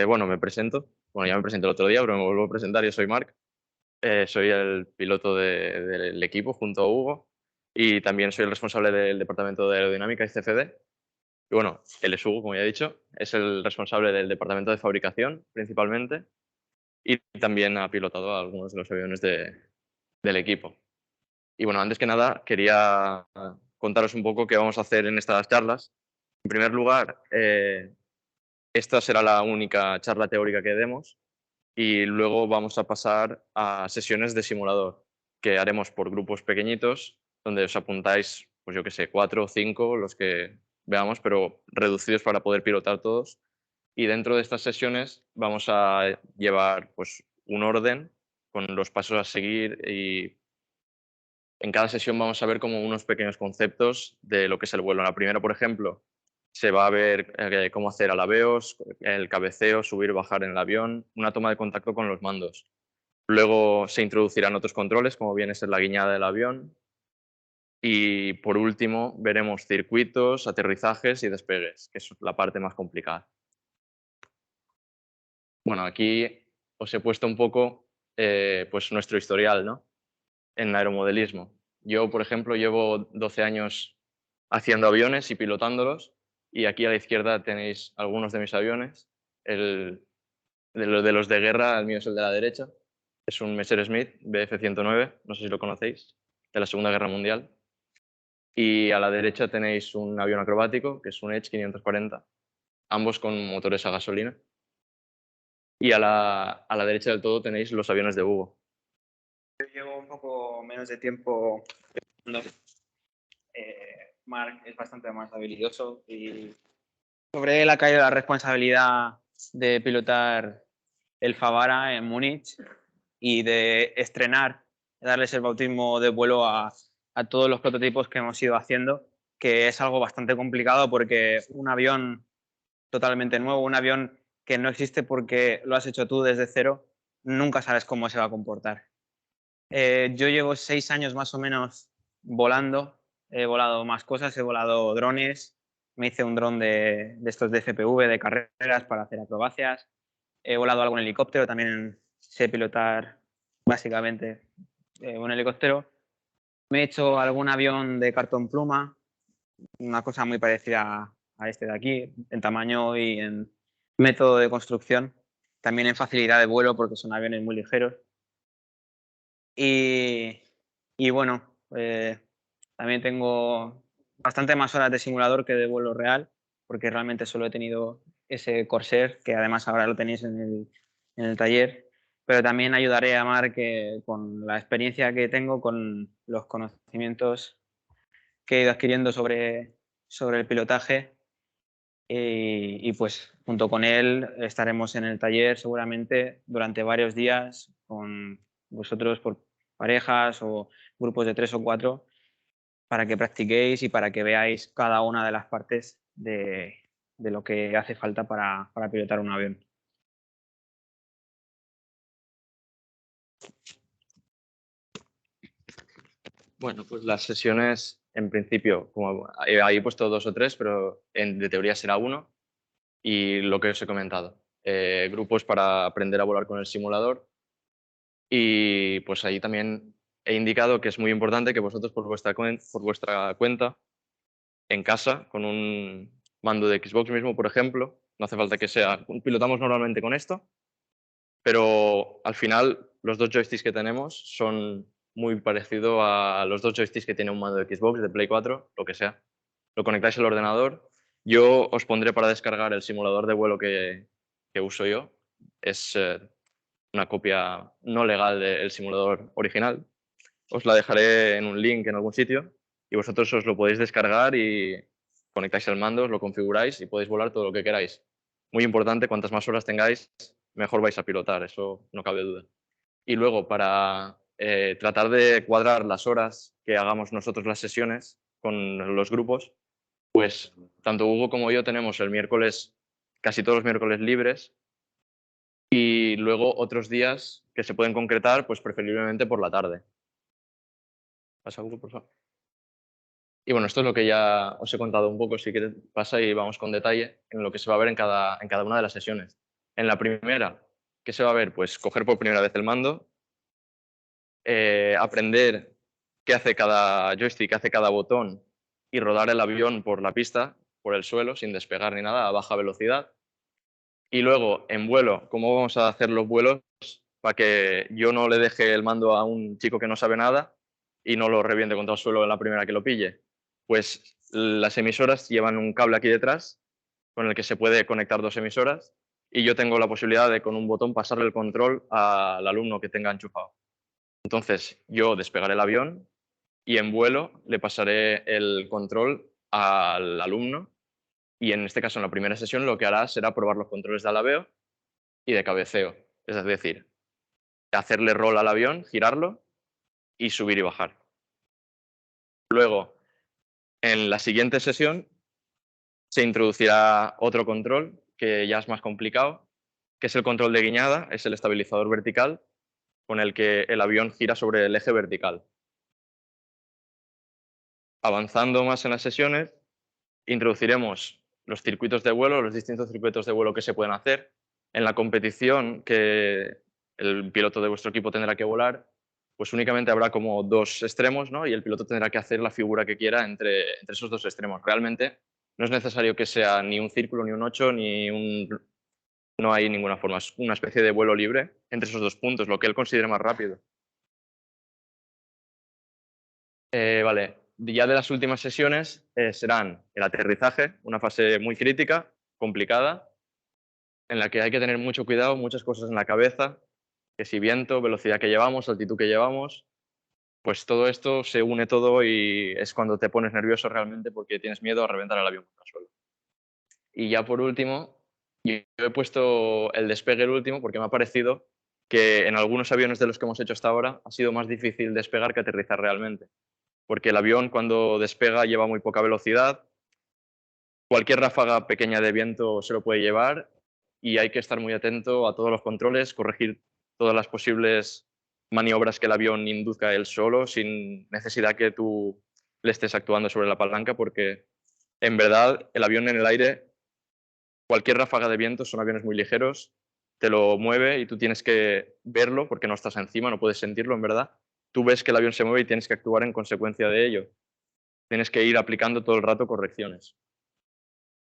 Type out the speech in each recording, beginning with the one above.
Bueno, me presento. Bueno, ya me presenté el otro día, pero me vuelvo a presentar. Yo soy Marc. Soy el piloto del equipo junto a Hugo y también soy el responsable del departamento de aerodinámica y CFD. Y bueno, él es Hugo, como ya he dicho, es el responsable del departamento de fabricación principalmente y también ha pilotado algunos de los aviones del equipo. Y bueno, antes que nada quería contaros un poco qué vamos a hacer en estas charlas. En primer lugar, esta será la única charla teórica que demos y luego vamos a pasar a sesiones de simulador que haremos por grupos pequeñitos donde os apuntáis, pues yo que sé, 4 o 5, los que veamos, pero reducidos para poder pilotar todos. Y dentro de estas sesiones vamos a llevar pues un orden con los pasos a seguir y en cada sesión vamos a ver como unos pequeños conceptos de lo que es el vuelo. En la primera, por ejemplo, se va a ver cómo hacer alabeos, el cabeceo, subir, bajar en el avión, una toma de contacto con los mandos. Luego se introducirán otros controles, como viene a ser la guiñada del avión. Y por último, veremos circuitos, aterrizajes y despegues, que es la parte más complicada. Bueno, aquí os he puesto un poco pues nuestro historial, ¿no? En aeromodelismo. Yo, por ejemplo, llevo 12 años haciendo aviones y pilotándolos. Y aquí a la izquierda tenéis algunos de mis aviones. De los de guerra, el mío es el de la derecha. Es un Messerschmitt Bf-109, no sé si lo conocéis, de la Segunda Guerra Mundial. Y a la derecha tenéis un avión acrobático, que es un Edge 540, ambos con motores a gasolina. Y a la derecha del todo tenéis los aviones de Hugo. Yo llevo un poco menos de tiempo. Marc es bastante más habilidoso y sobre él ha caído la responsabilidad de pilotar el Favara en Múnich y de estrenar, darles el bautismo de vuelo a todos los prototipos que hemos ido haciendo, que es algo bastante complicado porque un avión totalmente nuevo, un avión que no existe porque lo has hecho tú desde cero, nunca sabes cómo se va a comportar. Yo llevo 6 años más o menos volando. He volado más cosas, he volado drones. Me hice un dron de estos de FPV, de carreras para hacer acrobacias. He volado algún helicóptero, también sé pilotar básicamente un helicóptero. Me he hecho algún avión de cartón pluma, una cosa muy parecida a este de aquí, en tamaño y en método de construcción. También en facilidad de vuelo porque son aviones muy ligeros. Y, y bueno, también tengo bastante más horas de simulador que de vuelo real, porque realmente solo he tenido ese Corsair, que además ahora lo tenéis en el taller. Pero también ayudaré a Marc con la experiencia que tengo, con los conocimientos que he ido adquiriendo sobre el pilotaje. Y pues junto con él estaremos en el taller seguramente durante varios días con vosotros por parejas o grupos de 3 o 4 para que practiquéis y para que veáis cada una de las partes de lo que hace falta para pilotar un avión. Bueno, pues las sesiones, en principio, como ahí he puesto 2 o 3, pero de teoría será uno. Y lo que os he comentado, grupos para aprender a volar con el simulador. Y pues ahí también he indicado que es muy importante que vosotros por vuestra cuenta, en casa, con un mando de Xbox mismo, por ejemplo, no hace falta que sea, pilotamos normalmente con esto, pero al final los dos joysticks que tenemos son muy parecidos a los dos joysticks que tiene un mando de Xbox, de Play 4, lo que sea. Lo conectáis al ordenador. Yo os pondré para descargar el simulador de vuelo que uso yo. Es una copia no legal del simulador original. Os la dejaré en un link en algún sitio y vosotros os lo podéis descargar y conectáis el mando, os lo configuráis y podéis volar todo lo que queráis. Muy importante, cuantas más horas tengáis, mejor vais a pilotar, eso no cabe duda. Y luego, para tratar de cuadrar las horas que hagamos nosotros las sesiones con los grupos, pues tanto Hugo como yo tenemos el miércoles, casi todos los miércoles libres, y luego otros días que se pueden concretar, pues preferiblemente por la tarde. Pasa, Hugo, por favor. Y bueno, esto es lo que ya os he contado un poco, si quieres pasa y vamos con detalle en lo que se va a ver en cada una de las sesiones. En la primera, ¿qué se va a ver? Pues coger por primera vez el mando, aprender qué hace cada joystick, qué hace cada botón y rodar el avión por la pista, por el suelo, sin despegar ni nada, a baja velocidad. Y luego, en vuelo, ¿cómo vamos a hacer los vuelos para que yo no le deje el mando a un chico que no sabe nada y no lo reviente contra el suelo en la primera que lo pille? Pues las emisoras llevan un cable aquí detrás con el que se puede conectar dos emisoras y yo tengo la posibilidad de con un botón pasarle el control al alumno que tenga enchufado. Entonces, yo despegaré el avión y en vuelo le pasaré el control al alumno y en este caso en la primera sesión lo que hará será probar los controles de alabeo y de cabeceo, es decir, hacerle roll al avión, girarlo y subir y bajar. Luego, en la siguiente sesión se introducirá otro control que ya es más complicado, que es el control de guiñada, es el estabilizador vertical con el que el avión gira sobre el eje vertical. Avanzando más en las sesiones, introduciremos los circuitos de vuelo, los distintos circuitos de vuelo que se pueden hacer. En la competición que el piloto de vuestro equipo tendrá que volar, pues únicamente habrá como dos extremos, ¿no? Y el piloto tendrá que hacer la figura que quiera entre esos dos extremos. Realmente no es necesario que sea ni un círculo, ni un 8, ni un... No hay ninguna forma. Es una especie de vuelo libre entre esos dos puntos, lo que él considere más rápido. Vale, ya de las últimas sesiones serán el aterrizaje, una fase muy crítica, complicada, en la que hay que tener mucho cuidado, muchas cosas en la cabeza, que si viento, velocidad que llevamos, altitud que llevamos, pues todo esto se une todo y es cuando te pones nervioso realmente porque tienes miedo a reventar el avión contra el suelo. Y ya por último, yo he puesto el despegue el último porque me ha parecido que en algunos aviones de los que hemos hecho hasta ahora ha sido más difícil despegar que aterrizar realmente. Porque el avión cuando despega lleva muy poca velocidad, cualquier ráfaga pequeña de viento se lo puede llevar y hay que estar muy atento a todos los controles, corregir todas las posibles maniobras que el avión induzca él solo, sin necesidad que tú le estés actuando sobre la palanca, porque en verdad el avión en el aire, cualquier ráfaga de viento, son aviones muy ligeros, te lo mueve y tú tienes que verlo porque no estás encima, no puedes sentirlo en verdad. Tú ves que el avión se mueve y tienes que actuar en consecuencia de ello. Tienes que ir aplicando todo el rato correcciones.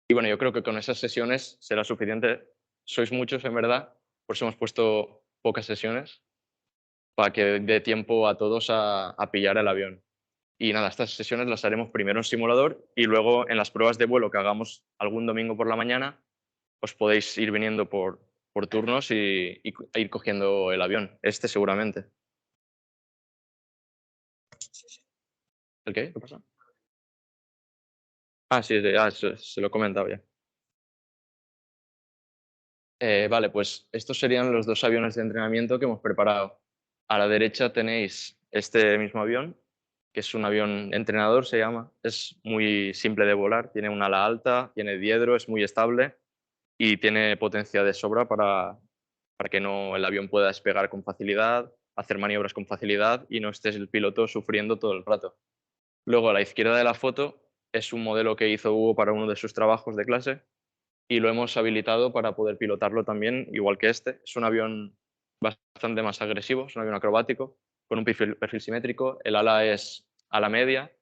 Y bueno, yo creo que con esas sesiones será suficiente. Sois muchos, en verdad, por eso hemos puesto pocas sesiones para que dé tiempo a todos a pillar el avión. Y nada, estas sesiones las haremos primero en simulador y luego en las pruebas de vuelo que hagamos algún domingo por la mañana, os podéis ir viniendo por turnos y ir cogiendo el avión. Este seguramente. ¿El qué? ¿Qué pasa? Ah, sí, se lo he comentado ya. Vale, pues estos serían los dos aviones de entrenamiento que hemos preparado. A la derecha tenéis este mismo avión, que es un avión entrenador, se llama. Es muy simple de volar, tiene un ala alta, tiene diedro, es muy estable y tiene potencia de sobra para que no, el avión pueda despegar con facilidad, hacer maniobras con facilidad y no estés el piloto sufriendo todo el rato. Luego, a la izquierda de la foto es un modelo que hizo Hugo para uno de sus trabajos de clase y lo hemos habilitado para poder pilotarlo también, igual que este. Es un avión bastante más agresivo, es un avión acrobático, con un perfil simétrico. El ala es ala media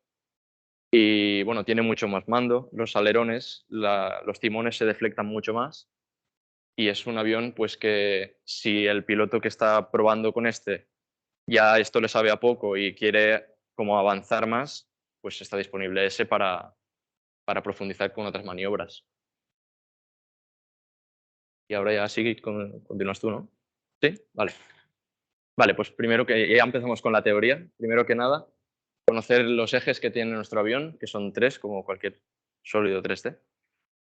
y bueno, tiene mucho más mando. Los alerones, los timones se deflectan mucho más. Y es un avión pues que si el piloto que está probando con este ya esto le sabe a poco y quiere como avanzar más, pues está disponible ese para profundizar con otras maniobras. Y ahora ya sí, continúas tú, ¿no? Sí, vale. Vale, pues primero que ya empezamos con la teoría. Primero que nada, conocer los ejes que tiene nuestro avión, que son tres, como cualquier sólido 3D.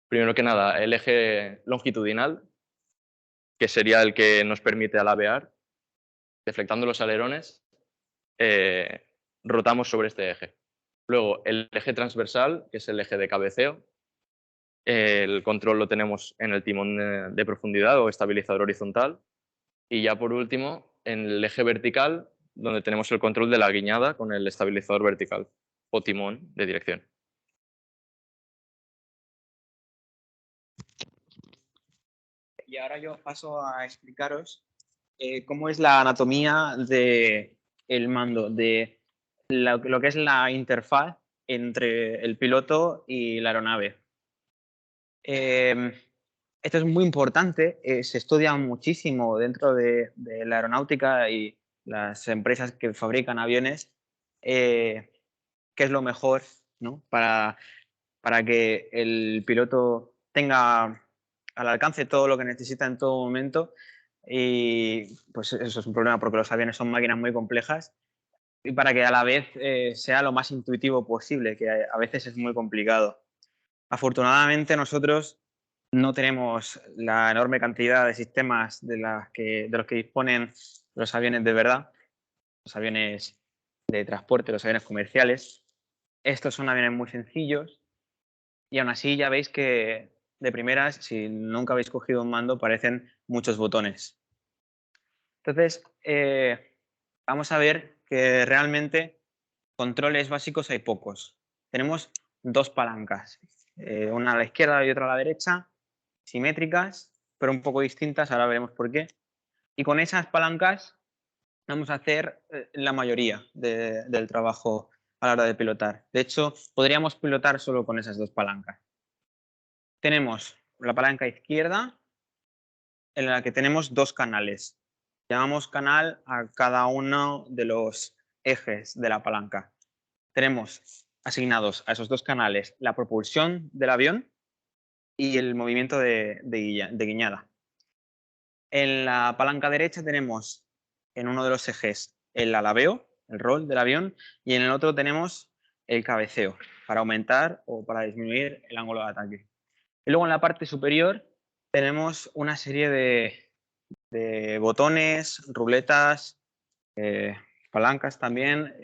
Primero que nada, el eje longitudinal, que sería el que nos permite alabear. Deflectando los alerones, rotamos sobre este eje. Luego, el eje transversal, que es el eje de cabeceo. El control lo tenemos en el timón de profundidad o estabilizador horizontal. Y ya por último, en el eje vertical, donde tenemos el control de la guiñada con el estabilizador vertical o timón de dirección. Y ahora yo paso a explicaros cómo es la anatomía del mando, de lo que es la interfaz entre el piloto y la aeronave. Esto es muy importante, se estudia muchísimo dentro de la aeronáutica y las empresas que fabrican aviones, qué es lo mejor, ¿no? Para que el piloto tenga al alcance todo lo que necesita en todo momento. Y pues eso es un problema porque los aviones son máquinas muy complejas y para que a la vez sea lo más intuitivo posible, que a veces es muy complicado. Afortunadamente nosotros no tenemos la enorme cantidad de sistemas de los que disponen los aviones de verdad, los aviones de transporte, los aviones comerciales. Estos son aviones muy sencillos y aún así ya veis que de primeras, si nunca habéis cogido un mando, parecen muchos botones. Entonces, vamos a ver que realmente controles básicos hay pocos. Tenemos dos palancas, una a la izquierda y otra a la derecha, simétricas, pero un poco distintas, ahora veremos por qué. Y con esas palancas vamos a hacer la mayoría del trabajo a la hora de pilotar. De hecho, podríamos pilotar solo con esas dos palancas. Tenemos la palanca izquierda, en la que tenemos dos canales. Llamamos canal a cada uno de los ejes de la palanca. Tenemos asignados a esos dos canales la propulsión del avión y el movimiento de guiñada. En la palanca derecha tenemos en uno de los ejes el alabeo, el rol del avión, y en el otro tenemos el cabeceo, para aumentar o para disminuir el ángulo de ataque. Y luego en la parte superior tenemos una serie de botones, ruletas, palancas también,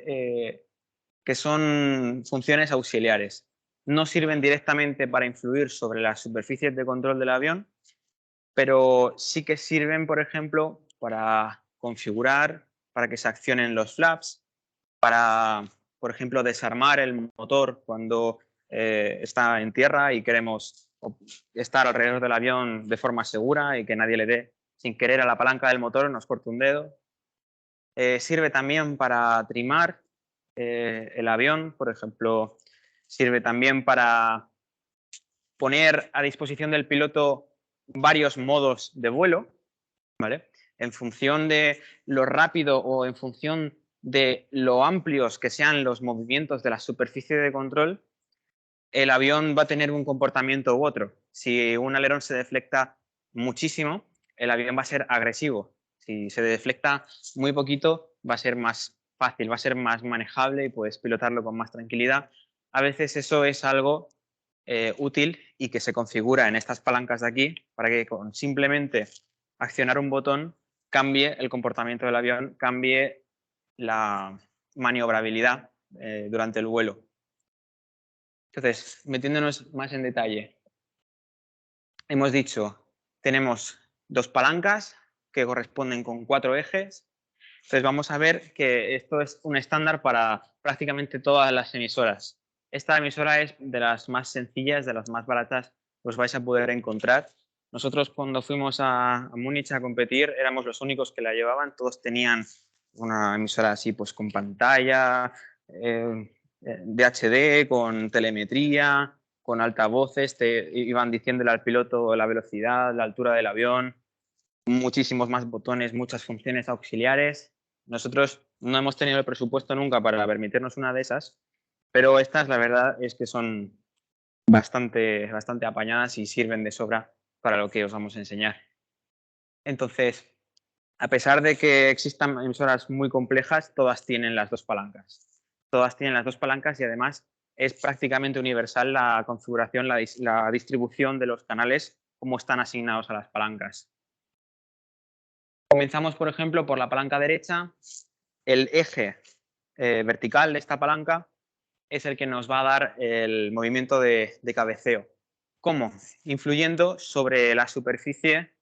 que son funciones auxiliares. No sirven directamente para influir sobre las superficies de control del avión, pero sí que sirven, por ejemplo, para configurar, para que se accionen los flaps, para, por ejemplo, desarmar el motor cuando está en tierra y queremos estar alrededor del avión de forma segura y que nadie le dé sin querer a la palanca del motor, nos corte un dedo. Sirve también para trimar el avión, por ejemplo, sirve también para poner a disposición del piloto varios modos de vuelo, ¿vale? En función de lo rápido o en función de lo amplios que sean los movimientos de la superficie de control, el avión va a tener un comportamiento u otro. Si un alerón se deflecta muchísimo, el avión va a ser agresivo. Si se deflecta muy poquito, va a ser más fácil, va a ser más manejable y puedes pilotarlo con más tranquilidad. A veces eso es algo útil y que se configura en estas palancas de aquí para que con simplemente accionar un botón cambie el comportamiento del avión, cambie la maniobrabilidad durante el vuelo. Entonces, metiéndonos más en detalle, hemos dicho, tenemos dos palancas que corresponden con 4 ejes. Entonces vamos a ver que esto es un estándar para prácticamente todas las emisoras. Esta emisora es de las más sencillas, de las más baratas, os vais a poder encontrar. Nosotros cuando fuimos a Múnich a competir éramos los únicos que la llevaban, todos tenían una emisora así pues con pantalla, de HD, con telemetría, con altavoces, te iban diciéndole al piloto la velocidad, la altura del avión, muchísimos más botones, muchas funciones auxiliares. Nosotros no hemos tenido el presupuesto nunca para permitirnos una de esas, pero estas la verdad es que son bastante apañadas y sirven de sobra para lo que os vamos a enseñar. Entonces, a pesar de que existan emisoras muy complejas, todas tienen las dos palancas. Todas tienen las dos palancas y además es prácticamente universal la configuración, la distribución de los canales, como están asignados a las palancas. Comenzamos, por ejemplo, por la palanca derecha. El eje vertical de esta palanca es el que nos va a dar el movimiento de cabeceo. ¿Cómo? Influyendo sobre la superficie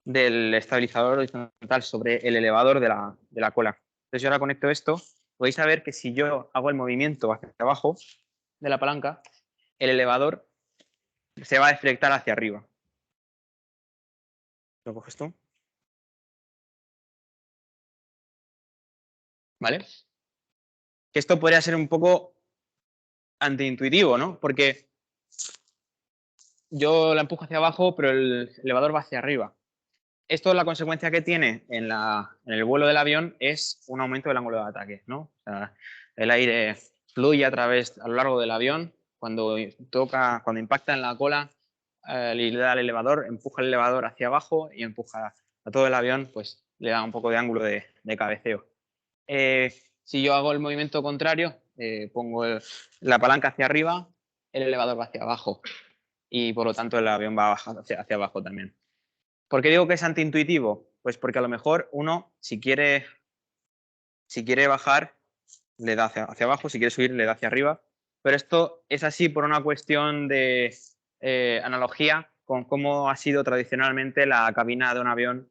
del estabilizador horizontal, sobre el elevador de la cola. Entonces yo ahora conecto esto. Podéis saber que si yo hago el movimiento hacia abajo de la palanca, el elevador se va a deflectar hacia arriba. ¿Lo coges tú? ¿Vale? Que esto podría ser un poco antiintuitivo, ¿no? Porque yo la empujo hacia abajo, pero el elevador va hacia arriba. Esto, la consecuencia que tiene en el vuelo del avión es un aumento del ángulo de ataque, ¿no? O sea, el aire fluye a lo largo del avión, cuando impacta en la cola, le da al elevador, empuja el elevador hacia abajo y empuja a todo el avión, pues le da un poco de ángulo de cabeceo. Si yo hago el movimiento contrario, pongo la palanca hacia arriba, el elevador va hacia abajo y por lo tanto el avión va hacia abajo también. ¿Por qué digo que es antiintuitivo? Pues porque a lo mejor uno, si quiere bajar, le da hacia abajo, si quiere subir, le da hacia arriba. Pero esto es así por una cuestión de analogía con cómo ha sido tradicionalmente la cabina de un avión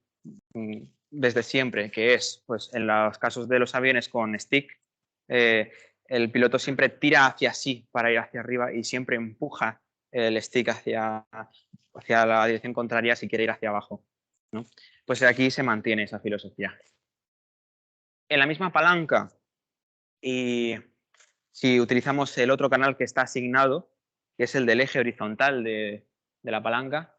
desde siempre, que es, pues en los casos de los aviones con stick, el piloto siempre tira hacia sí para ir hacia arriba y siempre empuja el stick hacia la dirección contraria si quiere ir hacia abajo, ¿no? Pues aquí se mantiene esa filosofía. En la misma palanca, y si utilizamos el otro canal que está asignado, que es el del eje horizontal de la palanca,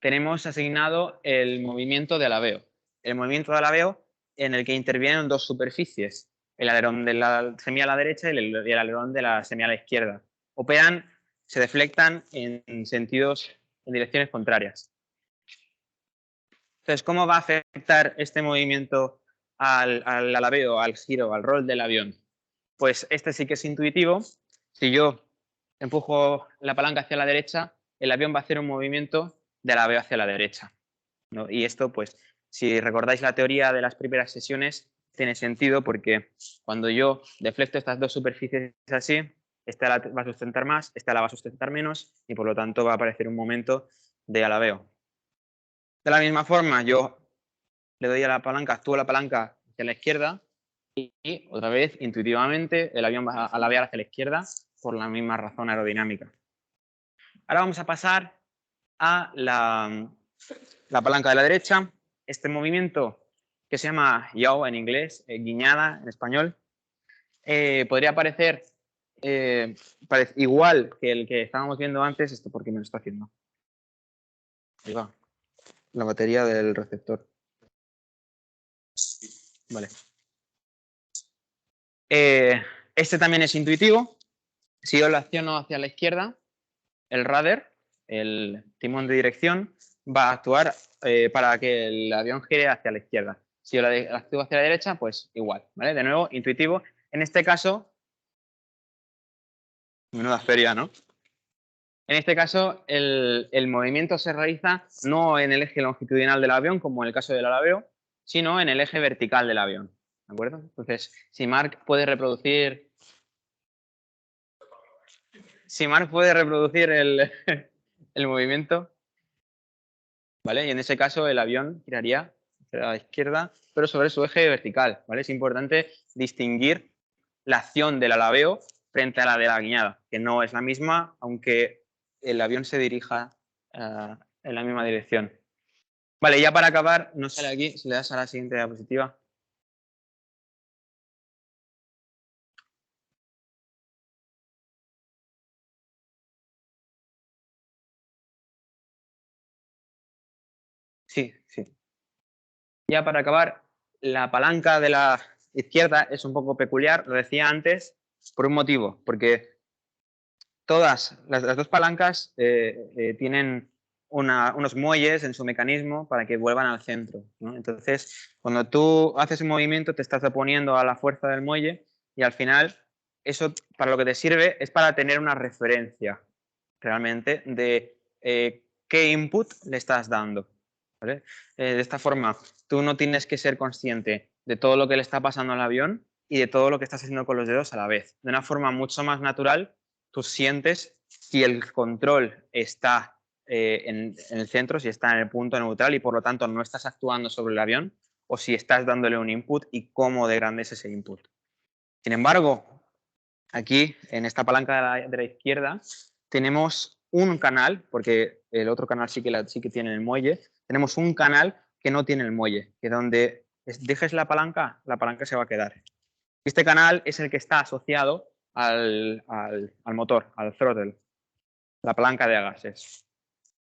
tenemos asignado el movimiento de alabeo. El movimiento de alabeo en el que intervienen dos superficies, el alerón de la semi a la derecha y el alerón de la semi a la izquierda. Operan, se deflectan en direcciones contrarias. Entonces, ¿cómo va a afectar este movimiento al alabeo, al giro, al rol del avión? Pues este sí que es intuitivo. Si yo empujo la palanca hacia la derecha, el avión va a hacer un movimiento de alabeo hacia la derecha, ¿no? Y esto, pues, si recordáis la teoría de las primeras sesiones, tiene sentido porque cuando yo deflecto estas dos superficies así, esta la va a sustentar más, esta la va a sustentar menos y por lo tanto va a aparecer un momento de alabeo. De la misma forma, yo le doy a la palanca, actúo la palanca hacia la izquierda y otra vez, intuitivamente, el avión va a alabear hacia la izquierda por la misma razón aerodinámica. Ahora vamos a pasar a la palanca de la derecha. Este movimiento que se llama yaw en inglés, guiñada en español, podría parecer igual que el que estábamos viendo antes. ¿Esto por qué me lo está haciendo? Ahí va. La batería del receptor. Vale. Este también es intuitivo. Si yo lo acciono hacia la izquierda, el rudder, el timón de dirección, va a actuar para que el avión gire hacia la izquierda. Si yo lo activo hacia la derecha, pues igual, ¿vale? De nuevo, intuitivo. En este caso, menuda feria, ¿no? En este caso, el movimiento se realiza no en el eje longitudinal del avión, como en el caso del alabeo, sino en el eje vertical del avión, ¿de acuerdo? Entonces, si Marc puede reproducir el movimiento, ¿vale? Y en ese caso el avión giraría hacia la izquierda, pero sobre su eje vertical, ¿vale? Es importante distinguir la acción del alabeo frente a la de la guiñada, que no es la misma, aunque el avión se dirija en la misma dirección. Vale, ya para acabar, no sale aquí, si le das a la siguiente diapositiva. Sí, sí. Ya para acabar, la palanca de la izquierda es un poco peculiar, lo decía antes, por un motivo, porque todas las dos palancas tienen unos muelles en su mecanismo para que vuelvan al centro, ¿no? Entonces, cuando tú haces un movimiento, te estás oponiendo a la fuerza del muelle y al final eso para lo que te sirve es para tener una referencia realmente de qué input le estás dando, ¿vale? De esta forma, tú no tienes que ser consciente de todo lo que le está pasando al avión y de todo lo que estás haciendo con los dedos a la vez. De una forma mucho más natural, tú sientes si el control está en el centro, si está en el punto neutral y por lo tanto no estás actuando sobre el avión o si estás dándole un input y cómo de grande es ese input. Sin embargo, aquí en esta palanca de la izquierda tenemos un canal, porque el otro canal sí que tiene el muelle, tenemos un canal que no tiene el muelle, que donde dejes la palanca se va a quedar. Este canal es el que está asociado al motor, al throttle, la palanca de gases.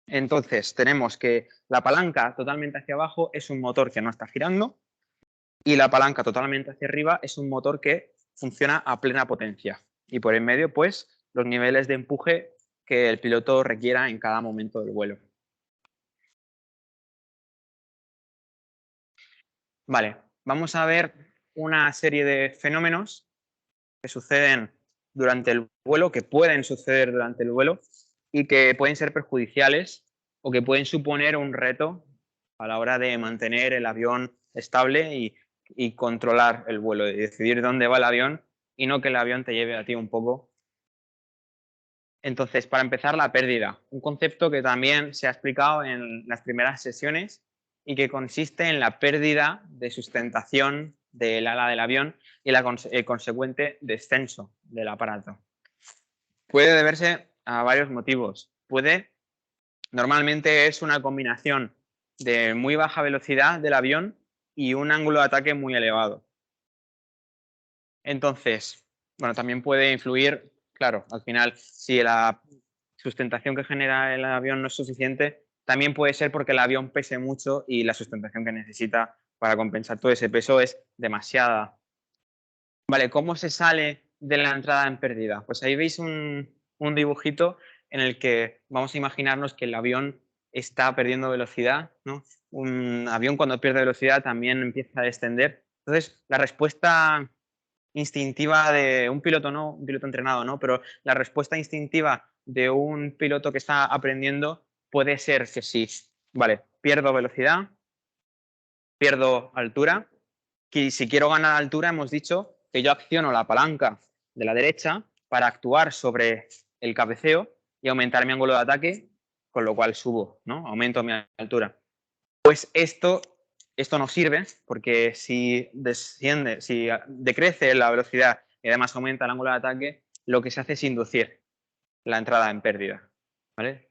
Entonces, tenemos que la palanca totalmente hacia abajo es un motor que no está girando y la palanca totalmente hacia arriba es un motor que funciona a plena potencia. Y por en medio, pues, los niveles de empuje que el piloto requiera en cada momento del vuelo. Vale, vamos a ver una serie de fenómenos que suceden durante el vuelo, que pueden suceder durante el vuelo y que pueden ser perjudiciales o que pueden suponer un reto a la hora de mantener el avión estable y controlar el vuelo, de decidir dónde va el avión y no que el avión te lleve a ti un poco. Entonces, para empezar, la pérdida, un concepto que también se ha explicado en las primeras sesiones y que consiste en la pérdida de sustentación del ala del avión y el consecuente descenso del aparato. Puede deberse a varios motivos. Normalmente es una combinación de muy baja velocidad del avión y un ángulo de ataque muy elevado. Entonces, bueno, también puede influir, claro, al final, si la sustentación que genera el avión no es suficiente, también puede ser porque el avión pese mucho y la sustentación que necesita para compensar todo ese peso es demasiada. Vale, ¿cómo se sale de la entrada en pérdida? Pues ahí veis un dibujito en el que vamos a imaginarnos que el avión está perdiendo velocidad, ¿no? Un avión cuando pierde velocidad también empieza a descender. Entonces, la respuesta instintiva de un piloto, no un piloto entrenado, ¿no? Pero la respuesta instintiva de un piloto que está aprendiendo puede ser que sí, vale, pierdo velocidad, pierdo altura, y si quiero ganar altura hemos dicho que yo acciono la palanca de la derecha para actuar sobre el cabeceo y aumentar mi ángulo de ataque, con lo cual subo, ¿no? Aumento mi altura. Pues esto no sirve porque si decrece la velocidad y además aumenta el ángulo de ataque, lo que se hace es inducir la entrada en pérdida. ¿Vale?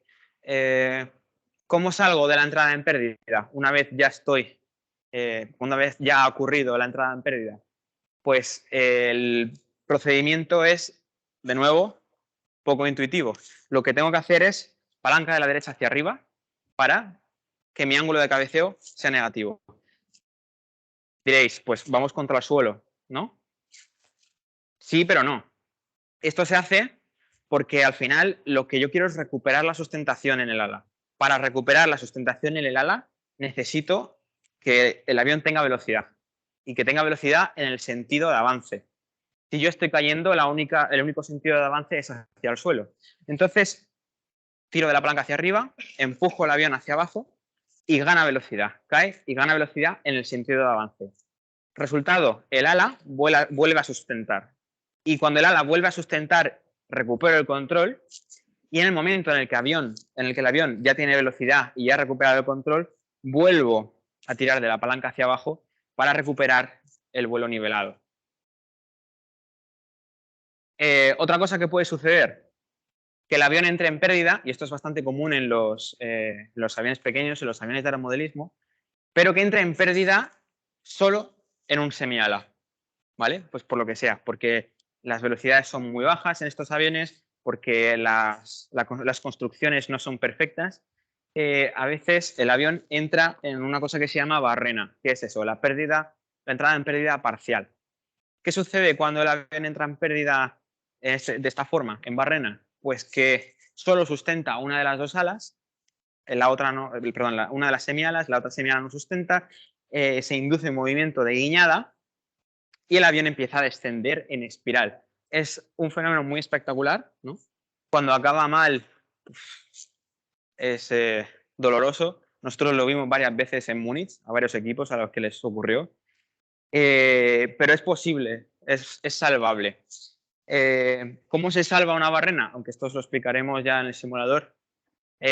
¿Cómo salgo de la entrada en pérdida? Una vez ya ha ocurrido la entrada en pérdida, pues el procedimiento es, de nuevo, poco intuitivo. Lo que tengo que hacer es palanca de la derecha hacia arriba para que mi ángulo de cabeceo sea negativo. Diréis, pues vamos contra el suelo, ¿no? Sí, pero no. Esto se hace porque al final lo que yo quiero es recuperar la sustentación en el ala. Para recuperar la sustentación en el ala necesito que el avión tenga velocidad y que tenga velocidad en el sentido de avance. Si yo estoy cayendo, el único sentido de avance es hacia el suelo. Entonces, tiro de la palanca hacia arriba, empujo el avión hacia abajo y gana velocidad. Cae y gana velocidad en el sentido de avance. Resultado, el ala vuelve a sustentar. Y cuando el ala vuelve a sustentar, recupero el control. Y en el momento en el que el avión ya tiene velocidad y ya ha recuperado el control, vuelvo a tirar de la palanca hacia abajo para recuperar el vuelo nivelado. Otra cosa que puede suceder, que el avión entre en pérdida, y esto es bastante común en los aviones pequeños, en los aviones de aeromodelismo, pero que entre en pérdida solo en un semiala, ¿vale? Pues por lo que sea, porque las velocidades son muy bajas en estos aviones, porque las construcciones no son perfectas. A veces el avión entra en una cosa que se llama barrena, que es eso, la entrada en pérdida parcial. ¿Qué sucede cuando el avión entra en pérdida de esta forma, en barrena? Pues que solo sustenta una de las dos alas, la otra no, perdón, una de las semialas, la otra semiala no sustenta, se induce un movimiento de guiñada y el avión empieza a descender en espiral. Es un fenómeno muy espectacular, ¿no? Cuando acaba mal es doloroso. Nosotros lo vimos varias veces en Múnich, a varios equipos a los que les ocurrió. Pero es posible, es salvable. ¿Cómo se salva una barrena? Aunque esto os lo explicaremos ya en el simulador.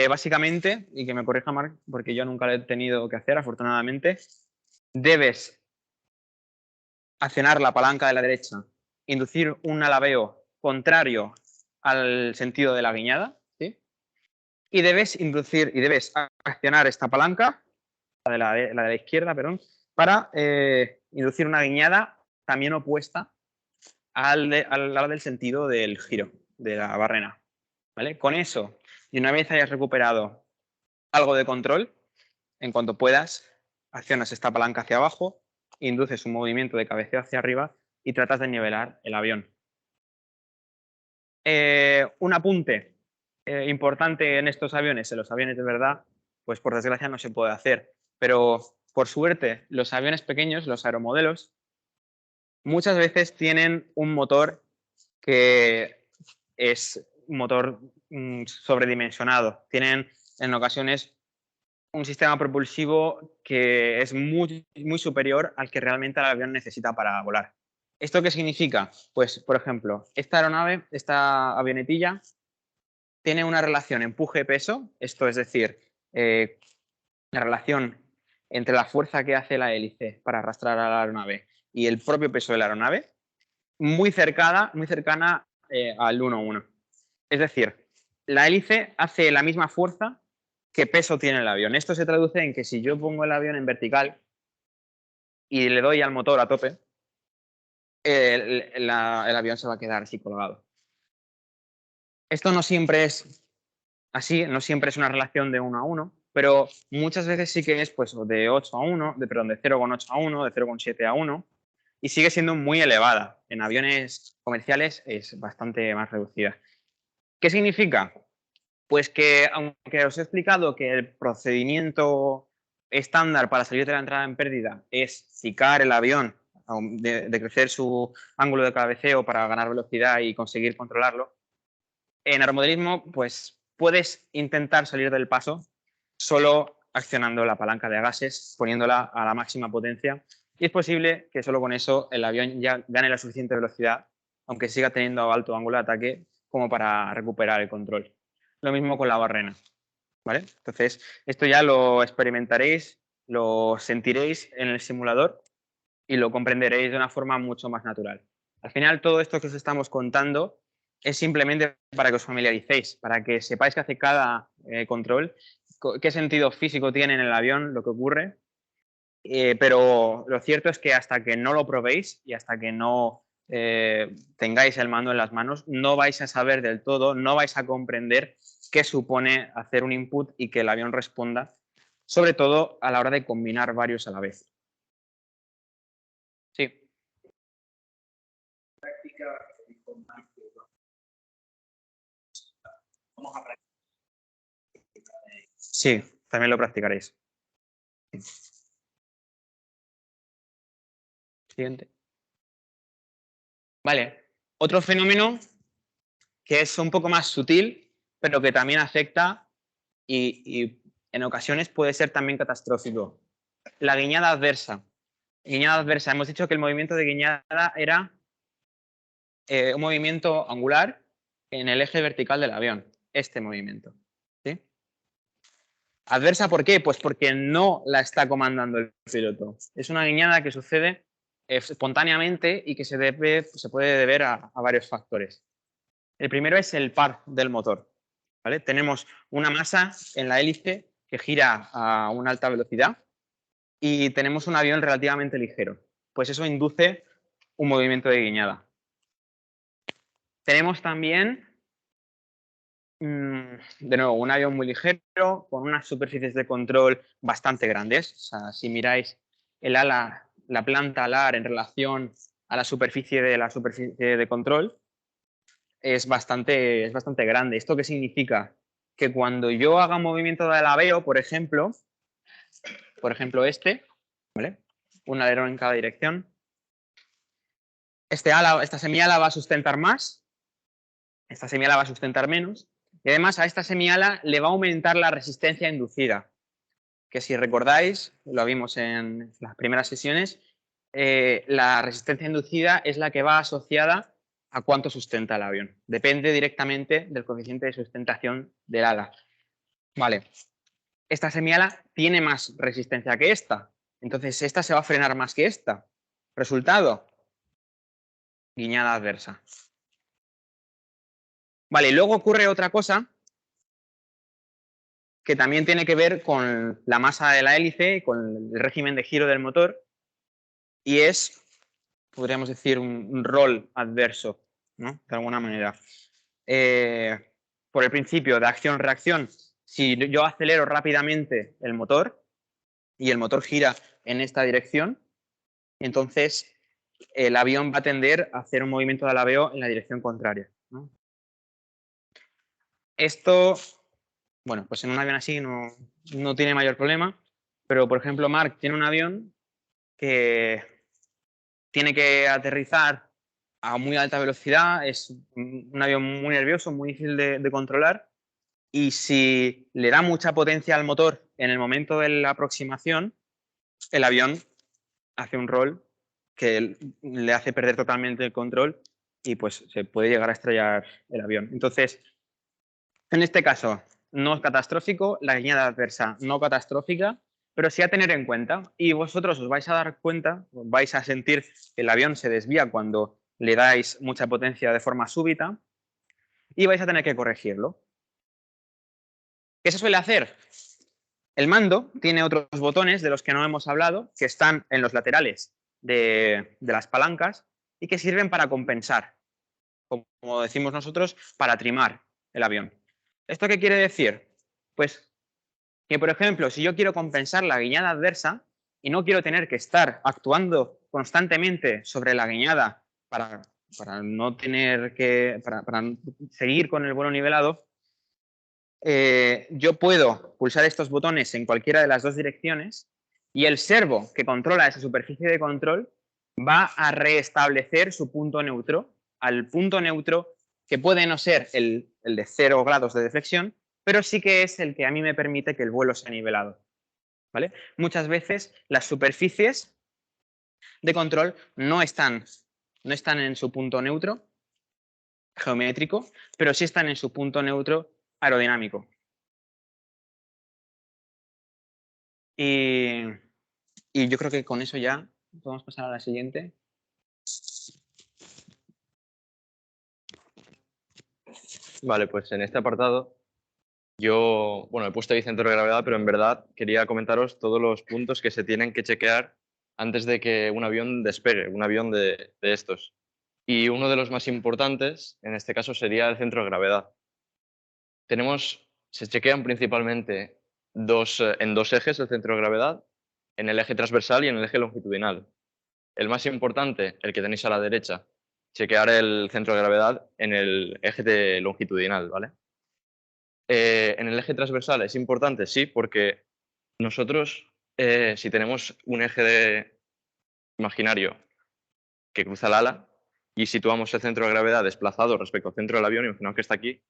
Básicamente, y que me corrija Marc, porque yo nunca lo he tenido que hacer, afortunadamente, debes accionar la palanca de la derecha, inducir un alabeo contrario al sentido de la guiñada, ¿sí? Y debes accionar esta palanca, la de la izquierda, perdón, para inducir una guiñada también opuesta al lado del sentido del giro de la barrena. ¿Vale? Con eso, y una vez hayas recuperado algo de control, en cuanto puedas, accionas esta palanca hacia abajo, induces un movimiento de cabeceo hacia arriba y tratas de nivelar el avión. Un apunte importante en estos aviones, en los aviones de verdad, pues por desgracia no se puede hacer, pero por suerte los aviones pequeños, los aeromodelos, muchas veces tienen un motor que es un motor sobredimensionado. Tienen en ocasiones un sistema propulsivo que es muy, muy superior al que realmente el avión necesita para volar. ¿Esto qué significa? Pues, por ejemplo, esta aeronave, esta avionetilla, tiene una relación empuje-peso, esto es decir, la relación entre la fuerza que hace la hélice para arrastrar a la aeronave y el propio peso de la aeronave, muy cercana al 1:1. Es decir, la hélice hace la misma fuerza que peso tiene el avión. Esto se traduce en que si yo pongo el avión en vertical y le doy al motor a tope, el avión se va a quedar así colgado. Esto no siempre es así, no siempre es una relación de 1:1, pero muchas veces sí que es pues, de 8:1, de 0,8:1, de 0,7:1, y sigue siendo muy elevada. En aviones comerciales es bastante más reducida. ¿Qué significa? Pues que, aunque os he explicado que el procedimiento estándar para salir de la entrada en pérdida es cicar el avión, de crecer su ángulo de cabeceo para ganar velocidad y conseguir controlarlo, en aeromodelismo pues puedes intentar salir del paso solo accionando la palanca de gases, poniéndola a la máxima potencia, y es posible que solo con eso el avión ya gane la suficiente velocidad, aunque siga teniendo alto ángulo de ataque, como para recuperar el control. Lo mismo con la barrena, ¿vale? Entonces, esto ya lo experimentaréis, lo sentiréis en el simulador y lo comprenderéis de una forma mucho más natural. Al final, todo esto que os estamos contando es simplemente para que os familiaricéis, para que sepáis qué hace cada control, qué sentido físico tiene en el avión, lo que ocurre. Pero lo cierto es que hasta que no lo probéis y hasta que no tengáis el mando en las manos, no vais a saber del todo, no vais a comprender qué supone hacer un input y que el avión responda, sobre todo a la hora de combinar varios a la vez. Sí. Sí, también lo practicaréis. Siguiente. Vale. Otro fenómeno que es un poco más sutil, pero que también afecta y en ocasiones puede ser también catastrófico. La guiñada adversa. Guiñada adversa. Hemos dicho que el movimiento de guiñada era un movimiento angular en el eje vertical del avión. Este movimiento. ¿Sí? Adversa, ¿por qué? Pues porque no la está comandando el piloto. Es una guiñada que sucede espontáneamente y que se puede deber a varios factores. El primero es el par del motor. ¿Vale? Tenemos una masa en la hélice que gira a una alta velocidad y tenemos un avión relativamente ligero. Pues eso induce un movimiento de guiñada. Tenemos también, de nuevo, un avión muy ligero con unas superficies de control bastante grandes. O sea, si miráis el ala, la planta alar en relación a la superficie de control, es bastante grande. ¿Esto qué significa? Que cuando yo haga un movimiento de alabeo, por ejemplo este, ¿vale? Un alerón en cada dirección, esta semiala va a sustentar más, esta semiala va a sustentar menos, y además a esta semiala le va a aumentar la resistencia inducida, que si recordáis, lo vimos en las primeras sesiones, la resistencia inducida es la que va asociada a cuánto sustenta el avión. Depende directamente del coeficiente de sustentación del ala. Vale. Esta semiala tiene más resistencia que esta. Entonces, esta se va a frenar más que esta. Resultado, guiñada adversa. Vale, y luego ocurre otra cosa que también tiene que ver con la masa de la hélice, con el régimen de giro del motor, y es, podríamos decir, un rol adverso, ¿no? De alguna manera. Por el principio de acción-reacción, si yo acelero rápidamente el motor y el motor gira en esta dirección, entonces el avión va a tender a hacer un movimiento de alabeo en la dirección contraria, ¿no? Esto, bueno, pues en un avión así no tiene mayor problema, pero por ejemplo Mark tiene un avión que tiene que aterrizar a muy alta velocidad, es un avión muy nervioso, muy difícil de controlar, y si le da mucha potencia al motor en el momento de la aproximación, el avión hace un roll que le hace perder totalmente el control y pues se puede llegar a estrellar el avión. Entonces, en este caso, no es catastrófico, la guiñada adversa no catastrófica, pero sí a tener en cuenta. Y vosotros os vais a dar cuenta, os vais a sentir que el avión se desvía cuando le dais mucha potencia de forma súbita y vais a tener que corregirlo. ¿Qué se suele hacer? El mando tiene otros botones de los que no hemos hablado, que están en los laterales de las palancas y que sirven para compensar, como decimos nosotros, para trimar el avión. ¿Esto qué quiere decir? Pues que, por ejemplo, si yo quiero compensar la guiñada adversa y no quiero tener que estar actuando constantemente sobre la guiñada para no tener que, para seguir con el vuelo nivelado, yo puedo pulsar estos botones en cualquiera de las dos direcciones y el servo que controla esa superficie de control va a restablecer su punto neutro al punto neutro que puede no ser el de 0 grados de deflexión, pero sí que es el que a mí me permite que el vuelo sea nivelado, ¿vale? Muchas veces las superficies de control no están en su punto neutro geométrico, pero sí están en su punto neutro aerodinámico. Y yo creo que con eso ya podemos pasar a la siguiente. Vale, pues en este apartado yo, bueno, he puesto ahí centro de gravedad, pero en verdad quería comentaros todos los puntos que se tienen que chequear antes de que un avión despegue, un avión de estos. Y uno de los más importantes, en este caso, sería el centro de gravedad. Se chequean principalmente en dos ejes el centro de gravedad, en el eje transversal y en el eje longitudinal. El más importante, el que tenéis a la derecha, chequear el centro de gravedad en el eje longitudinal, ¿vale? En el eje transversal es importante, sí, porque nosotros, si tenemos un imaginario que cruza el ala y situamos el centro de gravedad desplazado respecto al centro del avión, imaginaos que está aquí,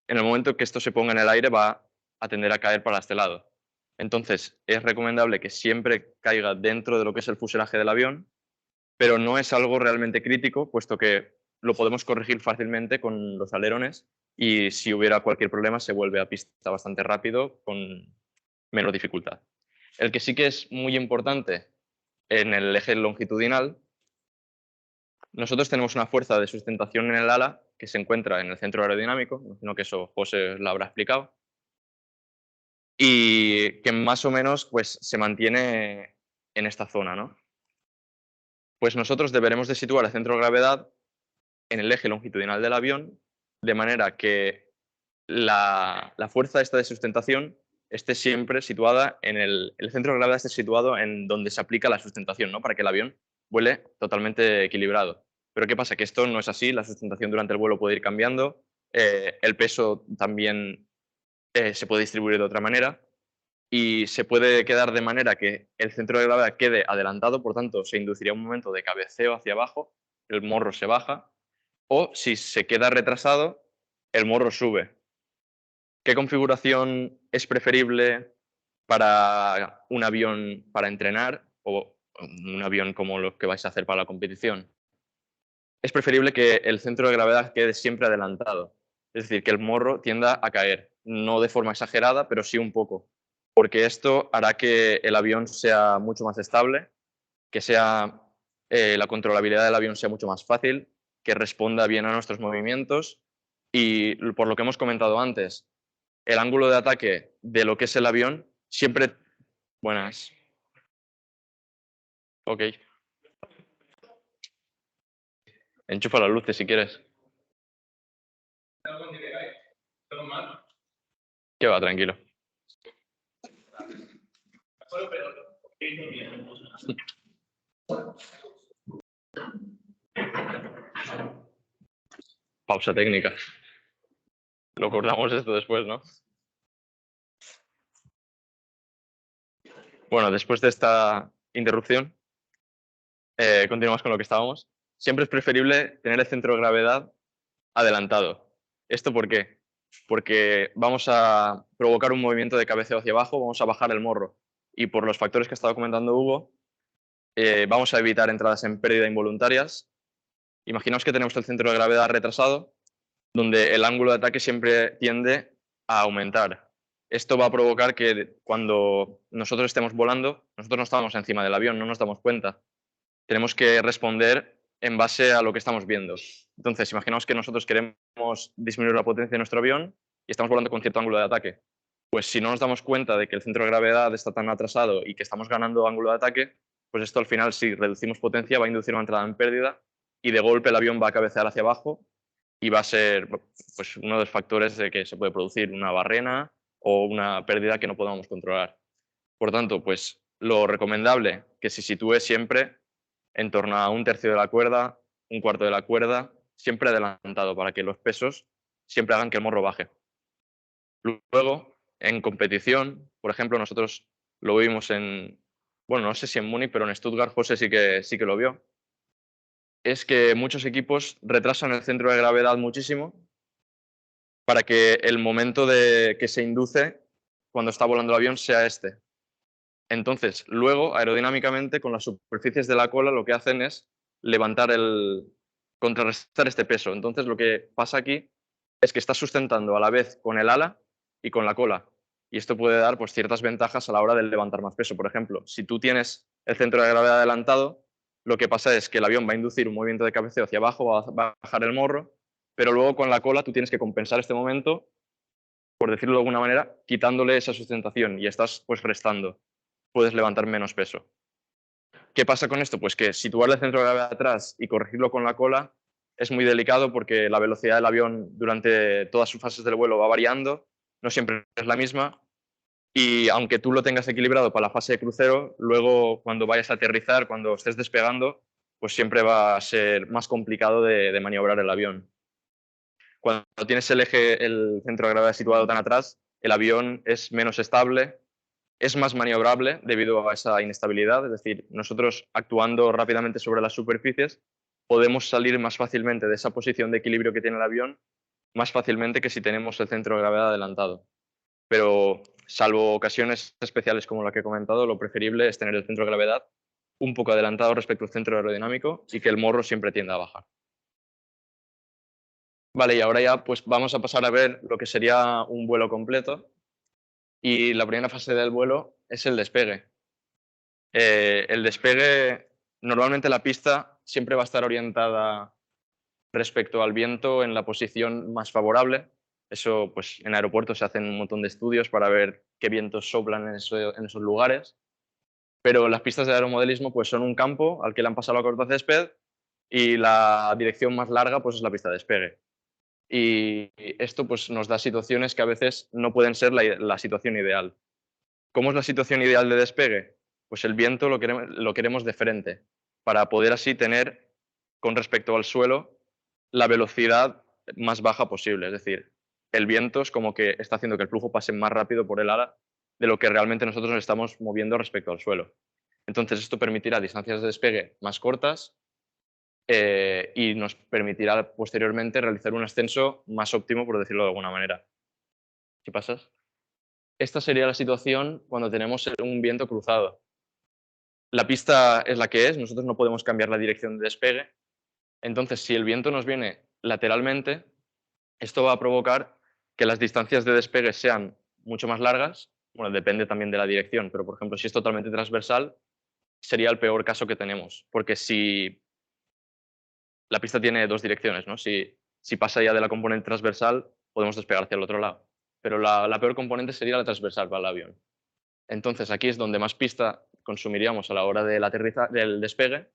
en el momento que esto se ponga en el aire va a tender a caer para este lado. Entonces, es recomendable que siempre caiga dentro de lo que es el fuselaje del avión, pero no es algo realmente crítico, puesto que lo podemos corregir fácilmente con los alerones y si hubiera cualquier problema se vuelve a pista bastante rápido con menos dificultad. El que sí que es muy importante en el eje longitudinal, nosotros tenemos una fuerza de sustentación en el ala que se encuentra en el centro aerodinámico, imagino que eso José lo habrá explicado, y que más o menos pues, se mantiene en esta zona, ¿no? Pues nosotros deberemos de situar el centro de gravedad en el eje longitudinal del avión, de manera que la fuerza esta de sustentación esté siempre situada en el centro de gravedad esté situado en donde se aplica la sustentación, ¿no? Para que el avión vuele totalmente equilibrado. Pero ¿qué pasa? Que esto no es así, la sustentación durante el vuelo puede ir cambiando, el peso también se puede distribuir de otra manera y se puede quedar de manera que el centro de gravedad quede adelantado, por tanto se induciría un momento de cabeceo hacia abajo, el morro se baja, o si se queda retrasado, el morro sube. ¿Qué configuración es preferible para un avión para entrenar o un avión como lo que vais a hacer para la competición? Es preferible que el centro de gravedad quede siempre adelantado, es decir, que el morro tienda a caer, no de forma exagerada, pero sí un poco, porque esto hará que el avión sea mucho más estable, que la controlabilidad del avión sea mucho más fácil, que responda bien a nuestros movimientos y por lo que hemos comentado antes, el ángulo de ataque de lo que es el avión siempre... Buenas. Ok. Enchufa las luces si quieres. Que va, tranquilo. Pausa técnica. Lo cortamos esto después, ¿no? Bueno, después de esta interrupción, continuamos con lo que estábamos. Siempre es preferible tener el centro de gravedad adelantado. ¿Esto por qué? Porque vamos a provocar un movimiento de cabeceo hacia abajo, vamos a bajar el morro. Y por los factores que ha estado comentando Hugo, vamos a evitar entradas en pérdida involuntarias. Imaginaos que tenemos el centro de gravedad retrasado, donde el ángulo de ataque siempre tiende a aumentar. Esto va a provocar que cuando nosotros estemos volando, nosotros no estamos encima del avión, no nos damos cuenta. Tenemos que responder en base a lo que estamos viendo. Entonces, imaginaos que nosotros queremos disminuir la potencia de nuestro avión y estamos volando con cierto ángulo de ataque. Pues si no nos damos cuenta de que el centro de gravedad está tan atrasado y que estamos ganando ángulo de ataque, pues esto al final, si reducimos potencia, va a inducir una entrada en pérdida y de golpe el avión va a cabecear hacia abajo y va a ser pues, uno de los factores de que se puede producir una barrena o una pérdida que no podamos controlar. Por tanto, pues lo recomendable que se sitúe siempre en torno a un tercio de la cuerda, un cuarto de la cuerda, siempre adelantado para que los pesos siempre hagan que el morro baje. Luego, en competición, por ejemplo, nosotros lo vimos en, bueno, no sé si en Múnich, pero en Stuttgart José sí que lo vio, es que muchos equipos retrasan el centro de gravedad muchísimo para que el momento de que se induce cuando está volando el avión sea este. Entonces, luego, aerodinámicamente, con las superficies de la cola, lo que hacen es levantar contrarrestar este peso. Entonces, lo que pasa aquí es que estás sustentando a la vez con el ala y con la cola. Y esto puede dar pues, ciertas ventajas a la hora de levantar más peso. Por ejemplo, si tú tienes el centro de gravedad adelantado, lo que pasa es que el avión va a inducir un movimiento de cabeceo hacia abajo, va a bajar el morro, pero luego con la cola tú tienes que compensar este momento, por decirlo de alguna manera, quitándole esa sustentación y estás pues restando. Puedes levantar menos peso. ¿Qué pasa con esto? Pues que situar el centro de gravedad atrás y corregirlo con la cola es muy delicado porque la velocidad del avión durante todas sus fases del vuelo va variando, no siempre es la misma y aunque tú lo tengas equilibrado para la fase de crucero, luego cuando vayas a aterrizar, cuando estés despegando, pues siempre va a ser más complicado de maniobrar el avión. Cuando tienes el centro de gravedad situado tan atrás, el avión es menos estable, es más maniobrable debido a esa inestabilidad, es decir, nosotros actuando rápidamente sobre las superficies podemos salir más fácilmente de esa posición de equilibrio que tiene el avión, más fácilmente que si tenemos el centro de gravedad adelantado. Pero salvo ocasiones especiales como la que he comentado, lo preferible es tener el centro de gravedad un poco adelantado respecto al centro aerodinámico y que el morro siempre tienda a bajar. Vale, y ahora ya pues vamos a pasar a ver lo que sería un vuelo completo. Y la primera fase del vuelo es el despegue. El despegue, normalmente la pista siempre va a estar orientada respecto al viento en la posición más favorable. Eso, pues en aeropuertos se hacen un montón de estudios para ver qué vientos soplan en esos lugares. Pero las pistas de aeromodelismo pues son un campo al que le han pasado la corta césped y la dirección más larga pues es la pista de despegue. Y esto pues nos da situaciones que a veces no pueden ser la situación ideal. ¿Cómo es la situación ideal de despegue? Pues el viento lo queremos de frente, para poder así tener, con respecto al suelo, la velocidad más baja posible. Es decir, el viento es como que está haciendo que el flujo pase más rápido por el ala de lo que realmente nosotros nos estamos moviendo respecto al suelo. Entonces, esto permitirá distancias de despegue más cortas y nos permitirá posteriormente realizar un ascenso más óptimo, por decirlo de alguna manera. ¿Qué pasas? Esta sería la situación cuando tenemos un viento cruzado. La pista es la que es, nosotros no podemos cambiar la dirección de despegue. Entonces, si el viento nos viene lateralmente, esto va a provocar que las distancias de despegue sean mucho más largas. Bueno, depende también de la dirección, pero por ejemplo, si es totalmente transversal, sería el peor caso que tenemos. Porque si la pista tiene dos direcciones, ¿no? Si pasa ya de la componente transversal, podemos despegar hacia el otro lado. pero la peor componente sería la transversal para el avión. Entonces aquí es donde más pista consumiríamos a la hora del despegue,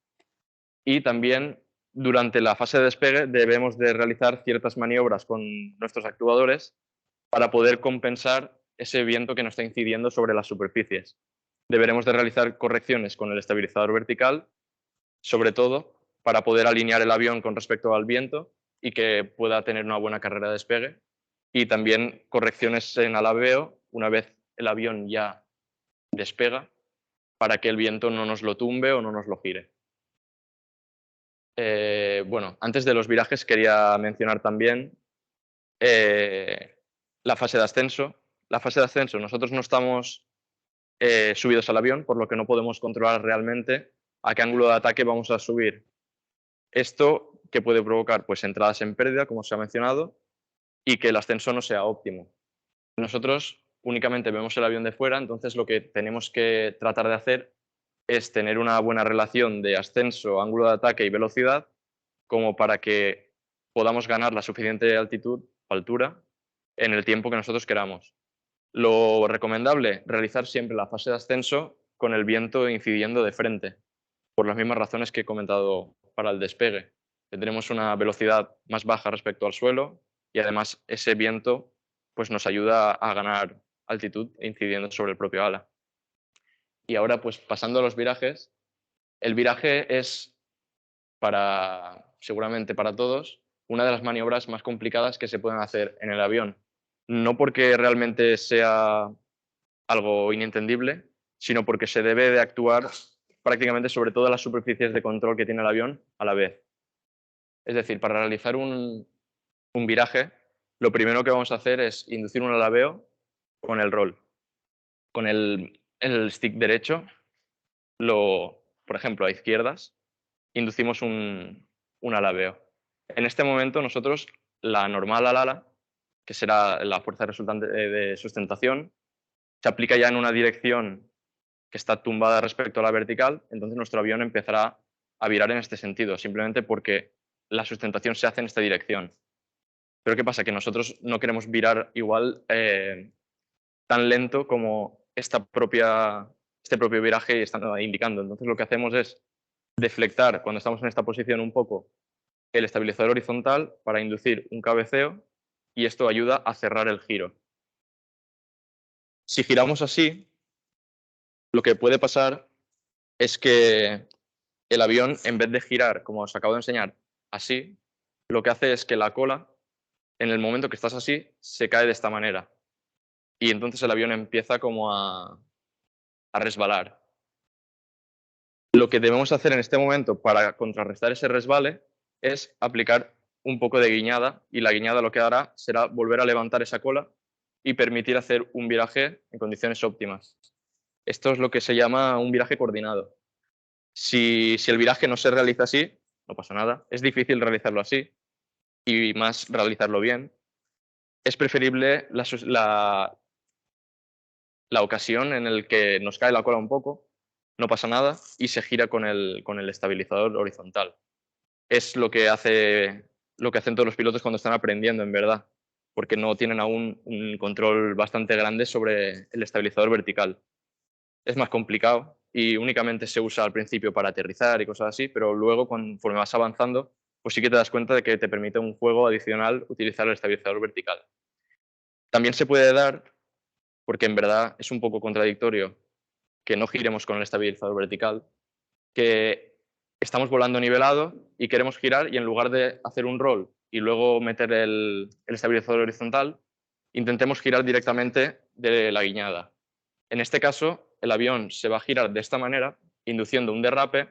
y también durante la fase de despegue debemos de realizar ciertas maniobras con nuestros actuadores para poder compensar ese viento que nos está incidiendo sobre las superficies. Deberemos de realizar correcciones con el estabilizador vertical, sobre todo para poder alinear el avión con respecto al viento y que pueda tener una buena carrera de despegue, y también correcciones en alabeo una vez el avión ya despega, para que el viento no nos lo tumbe o no nos lo gire. Bueno, antes de los virajes quería mencionar también la fase de ascenso. La fase de ascenso, nosotros no estamos subidos al avión, por lo que no podemos controlar realmente a qué ángulo de ataque vamos a subir. Esto que puede provocar pues entradas en pérdida, como se ha mencionado, y que el ascenso no sea óptimo. Nosotros únicamente vemos el avión de fuera, entonces lo que tenemos que tratar de hacer es tener una buena relación de ascenso, ángulo de ataque y velocidad, como para que podamos ganar la suficiente altitud o altura en el tiempo que nosotros queramos. Lo recomendable, realizar siempre la fase de ascenso con el viento incidiendo de frente, por las mismas razones que he comentado para el despegue. Tendremos una velocidad más baja respecto al suelo y además ese viento pues, nos ayuda a ganar altitud incidiendo sobre el propio ala. Y ahora, pues pasando a los virajes, el viraje es seguramente para todos, una de las maniobras más complicadas que se pueden hacer en el avión. No porque realmente sea algo inentendible, sino porque se debe de actuar prácticamente sobre todas las superficies de control que tiene el avión a la vez. Es decir, para realizar un viraje, lo primero que vamos a hacer es inducir un alabeo con el roll. Con el stick derecho, por ejemplo, a izquierdas, inducimos un alabeo. En este momento nosotros la normal al ala, que será la fuerza resultante de sustentación, se aplica ya en una dirección que está tumbada respecto a la vertical, entonces nuestro avión empezará a virar en este sentido, simplemente porque la sustentación se hace en esta dirección. Pero ¿qué pasa? Que nosotros no queremos virar igual tan lento como este propio viraje está indicando. Entonces lo que hacemos es deflectar cuando estamos en esta posición un poco el estabilizador horizontal para inducir un cabeceo, y esto ayuda a cerrar el giro. Si giramos así, lo que puede pasar es que el avión, en vez de girar, como os acabo de enseñar, así, lo que hace es que la cola, en el momento que estás así, se cae de esta manera. Y entonces el avión empieza como a resbalar. Lo que debemos hacer en este momento para contrarrestar ese resbale es aplicar un poco de guiñada, y la guiñada lo que hará será volver a levantar esa cola y permitir hacer un viraje en condiciones óptimas. Esto es lo que se llama un viraje coordinado. Si el viraje no se realiza así, no pasa nada. Es difícil realizarlo así y más realizarlo bien. Es preferible la ocasión en la que nos cae la cola un poco, no pasa nada, y se gira con el estabilizador horizontal. Es lo que hacen todos los pilotos cuando están aprendiendo, en verdad, porque no tienen aún un control bastante grande sobre el estabilizador vertical. Es más complicado y únicamente se usa al principio para aterrizar y cosas así, pero luego, conforme vas avanzando, pues sí que te das cuenta de que te permite un juego adicional utilizar el estabilizador vertical. También se puede dar, porque en verdad es un poco contradictorio que no giremos con el estabilizador vertical, que estamos volando nivelado y queremos girar, y en lugar de hacer un roll y luego meter el estabilizador horizontal, intentemos girar directamente de la guiñada. En este caso, el avión se va a girar de esta manera, induciendo un derrape,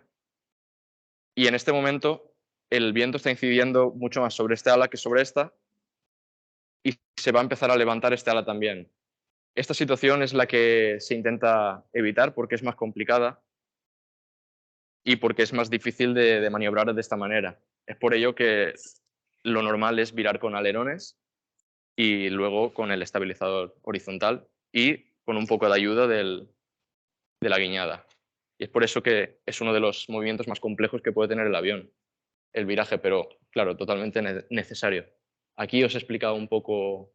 y en este momento el viento está incidiendo mucho más sobre este ala que sobre esta, y se va a empezar a levantar este ala también. Esta situación es la que se intenta evitar porque es más complicada y porque es más difícil de maniobrar de esta manera. Es por ello que lo normal es virar con alerones y luego con el estabilizador horizontal y con un poco de ayuda de la guiñada. Y es por eso que es uno de los movimientos más complejos que puede tener el avión, el viraje, pero claro, totalmente necesario. Aquí os he explicado un poco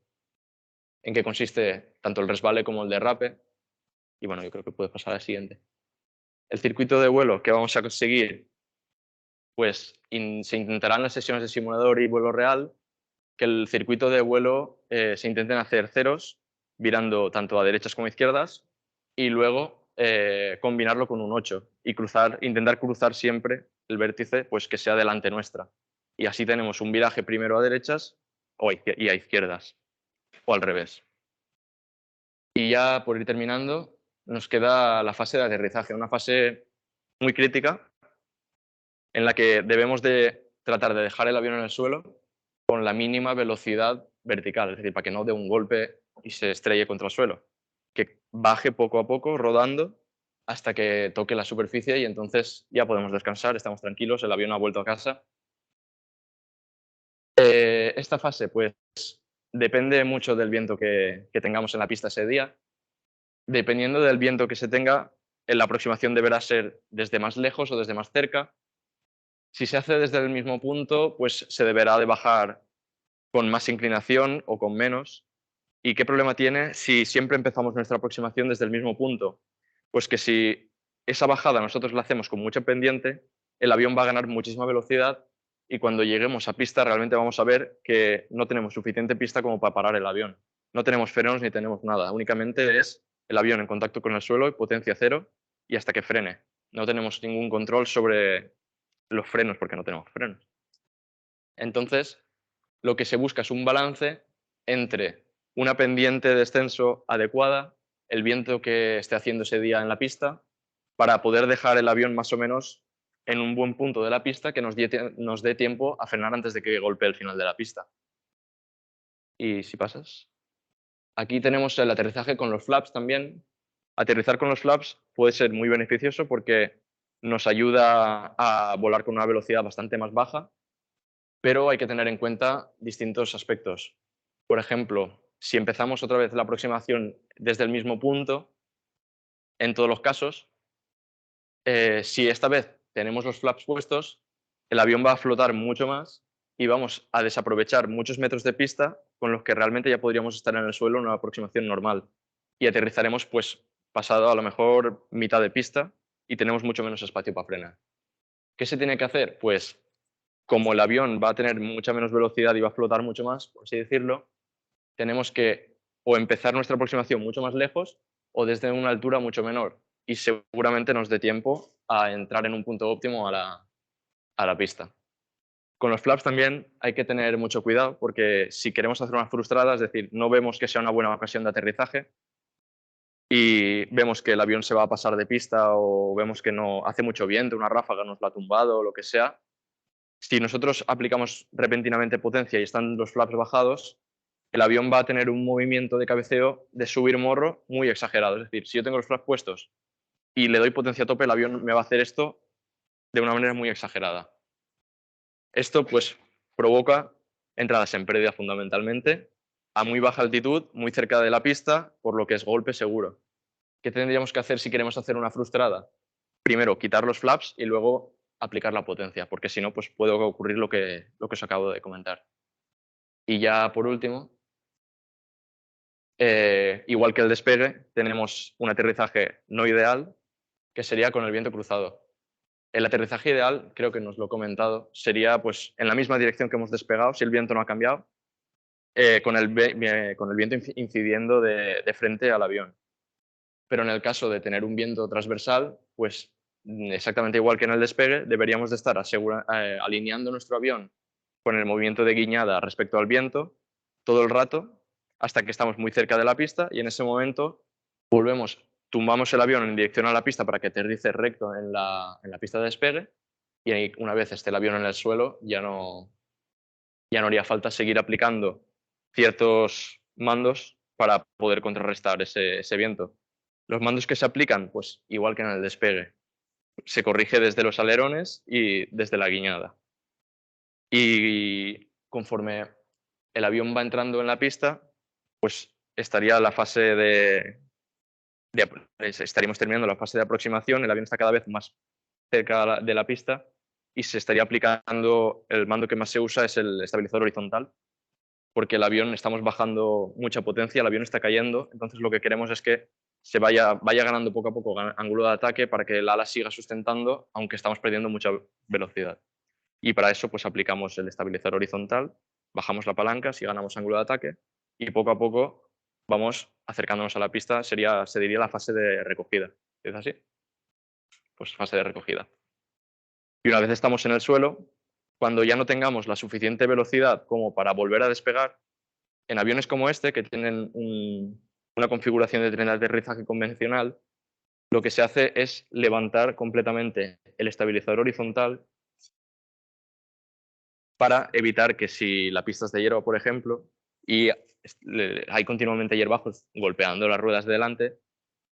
en qué consiste tanto el resbale como el derrape. Y bueno, yo creo que puedes pasar al siguiente. El circuito de vuelo que vamos a conseguir, pues se intentará en las sesiones de simulador y vuelo real que el circuito de vuelo se intenten hacer ceros, virando tanto a derechas como a izquierdas, y luego combinarlo con un 8 y intentar cruzar siempre el vértice pues, que sea delante nuestra. Y así tenemos un viraje primero a derechas y a izquierdas, o al revés. Y ya por ir terminando, nos queda la fase de aterrizaje, una fase muy crítica en la que debemos de tratar de dejar el avión en el suelo con la mínima velocidad vertical, es decir, para que no dé un golpe y se estrelle contra el suelo. Que baje poco a poco, rodando, hasta que toque la superficie y entonces ya podemos descansar, estamos tranquilos, el avión ha vuelto a casa. Esta fase, pues, depende mucho del viento que tengamos en la pista ese día. Dependiendo del viento que se tenga, la aproximación deberá ser desde más lejos o desde más cerca. Si se hace desde el mismo punto, pues se deberá de bajar con más inclinación o con menos. ¿Y qué problema tiene si siempre empezamos nuestra aproximación desde el mismo punto? Pues que si esa bajada nosotros la hacemos con mucha pendiente, el avión va a ganar muchísima velocidad y cuando lleguemos a pista realmente vamos a ver que no tenemos suficiente pista como para parar el avión. No tenemos frenos ni tenemos nada, únicamente es el avión en contacto con el suelo y potencia cero y hasta que frene. No tenemos ningún control sobre los frenos porque no tenemos frenos. Entonces, lo que se busca es un balance entre una pendiente de descenso adecuada, el viento que esté haciendo ese día en la pista, para poder dejar el avión más o menos en un buen punto de la pista que nos dé tiempo a frenar antes de que golpee el final de la pista. Y si pasas. Aquí tenemos el aterrizaje con los flaps también. Aterrizar con los flaps puede ser muy beneficioso porque nos ayuda a volar con una velocidad bastante más baja, pero hay que tener en cuenta distintos aspectos. Por ejemplo, si empezamos otra vez la aproximación desde el mismo punto, en todos los casos, si esta vez tenemos los flaps puestos, el avión va a flotar mucho más y vamos a desaprovechar muchos metros de pista con los que realmente ya podríamos estar en el suelo en una aproximación normal. Y aterrizaremos pues pasado a lo mejor mitad de pista y tenemos mucho menos espacio para frenar. ¿Qué se tiene que hacer? Pues como el avión va a tener mucha menos velocidad y va a flotar mucho más, por así decirlo, tenemos que o empezar nuestra aproximación mucho más lejos o desde una altura mucho menor. Y seguramente nos dé tiempo a entrar en un punto óptimo a la pista. Con los flaps también hay que tener mucho cuidado porque si queremos hacer una frustrada, es decir, no vemos que sea una buena ocasión de aterrizaje y vemos que el avión se va a pasar de pista o vemos que no hace mucho viento, una ráfaga nos lo ha tumbado o lo que sea, si nosotros aplicamos repentinamente potencia y están los flaps bajados, el avión va a tener un movimiento de cabeceo de subir morro muy exagerado. Es decir, si yo tengo los flaps puestos y le doy potencia a tope, el avión me va a hacer esto de una manera muy exagerada. Esto pues provoca entradas en pérdida fundamentalmente, a muy baja altitud, muy cerca de la pista, por lo que es golpe seguro. ¿Qué tendríamos que hacer si queremos hacer una frustrada? Primero, quitar los flaps y luego aplicar la potencia, porque si no, pues puede ocurrir lo que os acabo de comentar. Y ya por último, igual que el despegue, tenemos un aterrizaje no ideal, que sería con el viento cruzado. El aterrizaje ideal, creo que nos lo he comentado, sería pues en la misma dirección que hemos despegado, si el viento no ha cambiado, con el viento incidiendo de frente al avión. Pero en el caso de tener un viento transversal, pues exactamente igual que en el despegue, deberíamos de estar alineando nuestro avión con el movimiento de guiñada respecto al viento todo el rato hasta que estamos muy cerca de la pista y en ese momento tumbamos el avión en dirección a la pista para que aterrice recto en la pista de despegue y ahí, una vez esté el avión en el suelo ya no haría falta seguir aplicando ciertos mandos para poder contrarrestar ese viento. Los mandos que se aplican, pues igual que en el despegue, se corrige desde los alerones y desde la guiñada. Y conforme el avión va entrando en la pista, pues estaría la fase estaríamos terminando la fase de aproximación, el avión está cada vez más cerca de la pista y se estaría aplicando, el mando que más se usa es el estabilizador horizontal, porque el avión estamos bajando mucha potencia, el avión está cayendo, entonces lo que queremos es que se vaya ganando poco a poco ángulo de ataque para que el ala siga sustentando, aunque estamos perdiendo mucha velocidad. Y para eso pues aplicamos el estabilizador horizontal, bajamos la palanca, si ganamos ángulo de ataque, y poco a poco vamos acercándonos a la pista, se diría la fase de recogida. ¿Es así? Pues fase de recogida. Y una vez estamos en el suelo, cuando ya no tengamos la suficiente velocidad como para volver a despegar, en aviones como este, que tienen una configuración de tren de aterrizaje convencional, lo que se hace es levantar completamente el estabilizador horizontal para evitar que si la pista es de hierba, por ejemplo, y hay continuamente hierbajos golpeando las ruedas de delante,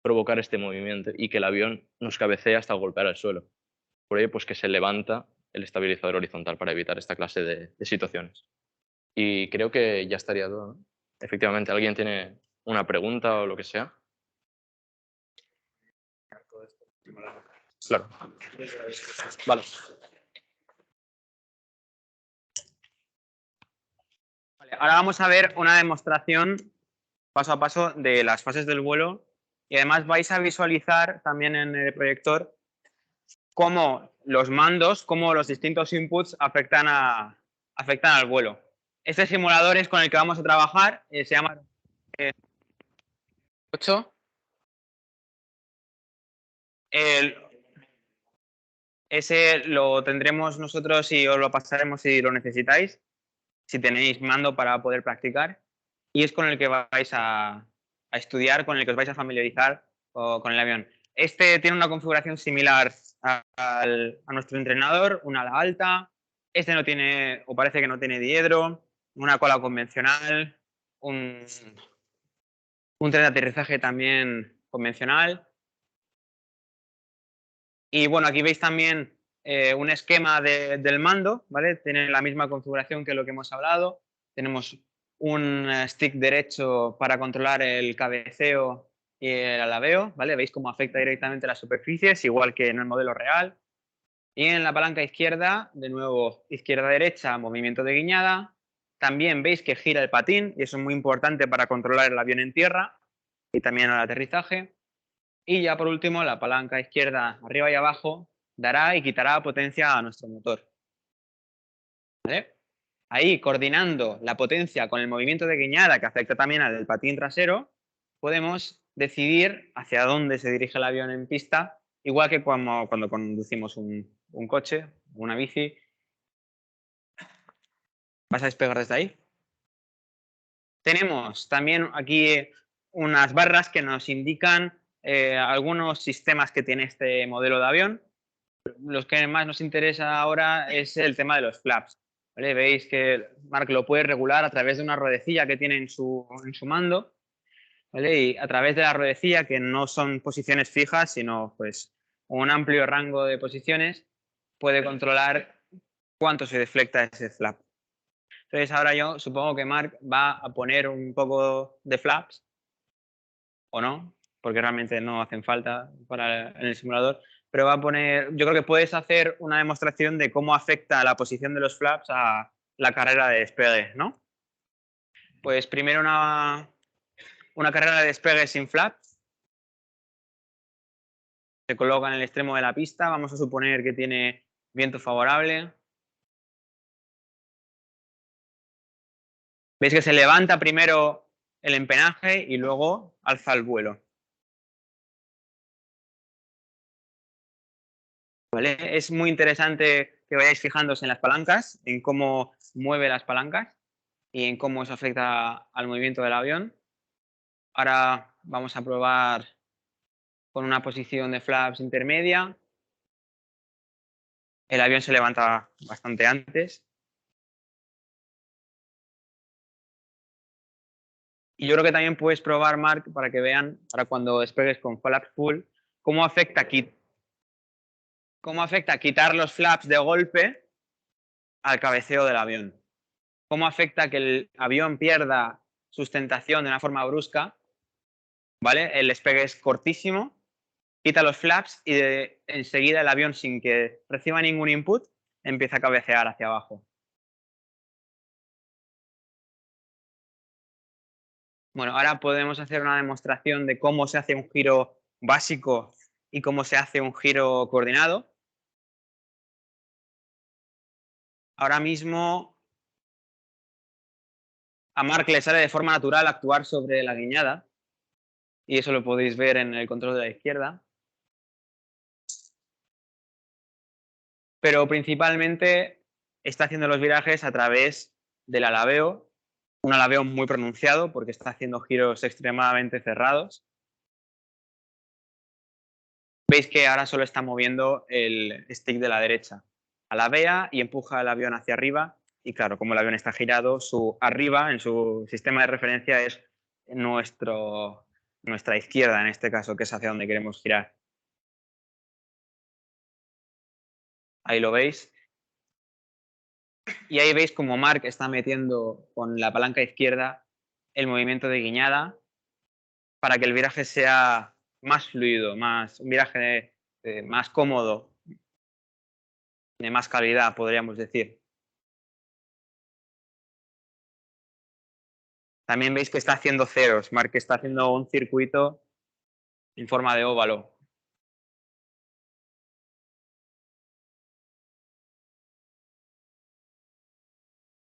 provocar este movimiento y que el avión nos cabecee hasta golpear el suelo. Por ello, pues que se levanta el estabilizador horizontal para evitar esta clase de situaciones. Y creo que ya estaría todo, ¿no? Efectivamente, ¿alguien tiene una pregunta o lo que sea? Claro. Vale. Ahora vamos a ver una demostración paso a paso de las fases del vuelo y además vais a visualizar también en el proyector cómo los mandos, cómo los distintos inputs afectan al vuelo. Este simulador es con el que vamos a trabajar, se llama 8. Ese lo tendremos nosotros y os lo pasaremos si lo necesitáis, si tenéis mando para poder practicar. Y es con el que vais a estudiar, con el que os vais a familiarizar con el avión. Este tiene una configuración similar a nuestro entrenador, una ala alta. Este no tiene, o parece que no tiene diedro, una cola convencional, un tren de aterrizaje también convencional. Y bueno, aquí veis también un esquema del mando, ¿vale? Tiene la misma configuración que lo que hemos hablado. Tenemos un stick derecho para controlar el cabeceo y el alabeo, ¿vale? Veis cómo afecta directamente a las superficies, igual que en el modelo real. Y en la palanca izquierda, de nuevo, izquierda-derecha, movimiento de guiñada. También veis que gira el patín, y eso es muy importante para controlar el avión en tierra y también al aterrizaje. Y ya por último, la palanca izquierda arriba y abajo dará y quitará potencia a nuestro motor. ¿Vale? Ahí, coordinando la potencia con el movimiento de guiñada que afecta también al patín trasero, podemos decidir hacia dónde se dirige el avión en pista, igual que cuando conducimos un coche, una bici. ¿Vas a despegar desde ahí? Tenemos también aquí unas barras que nos indican algunos sistemas que tiene este modelo de avión. Los que más nos interesa ahora es el tema de los flaps. ¿Vale? Veis que Mark lo puede regular a través de una ruedecilla que tiene en su mando, ¿vale? Y a través de la ruedecilla, que no son posiciones fijas, sino pues un amplio rango de posiciones, puede controlar cuánto se deflecta ese flap. Entonces ahora yo supongo que Mark va a poner un poco de flaps, o no, porque realmente no hacen falta en el simulador, pero va a poner, yo creo que puedes hacer una demostración de cómo afecta la posición de los flaps a la carrera de despegue, ¿no? Pues primero una carrera de despegue sin flaps. Se coloca en el extremo de la pista, vamos a suponer que tiene viento favorable. Veis que se levanta primero el empenaje y luego alza el vuelo. ¿Vale? Es muy interesante que vayáis fijándose en las palancas, en cómo mueve las palancas y en cómo eso afecta al movimiento del avión. Ahora vamos a probar con una posición de flaps intermedia. El avión se levanta bastante antes. Y yo creo que también puedes probar, Mark, para que vean, para cuando despegues con flaps full, cómo afecta quitar los flaps de golpe al cabeceo del avión. Cómo afecta que el avión pierda sustentación de una forma brusca, ¿vale? El despegue es cortísimo, quita los flaps y enseguida el avión, sin que reciba ningún input, empieza a cabecear hacia abajo. Bueno, ahora podemos hacer una demostración de cómo se hace un giro básico y cómo se hace un giro coordinado. Ahora mismo a Mark le sale de forma natural actuar sobre la guiñada y eso lo podéis ver en el control de la izquierda. Pero principalmente está haciendo los virajes a través del alabeo, un alabeo muy pronunciado porque está haciendo giros extremadamente cerrados. Veis que ahora solo está moviendo el stick de la derecha. Alabea y empuja el avión hacia arriba. Y claro, como el avión está girado, su arriba en su sistema de referencia es nuestra izquierda, en este caso, que es hacia donde queremos girar. Ahí lo veis. Y ahí veis como Mark está metiendo con la palanca izquierda el movimiento de guiñada para que el viraje sea más fluido, un viraje más cómodo, de más calidad, podríamos decir. También veis que está haciendo ceros. Mark está haciendo un circuito en forma de óvalo.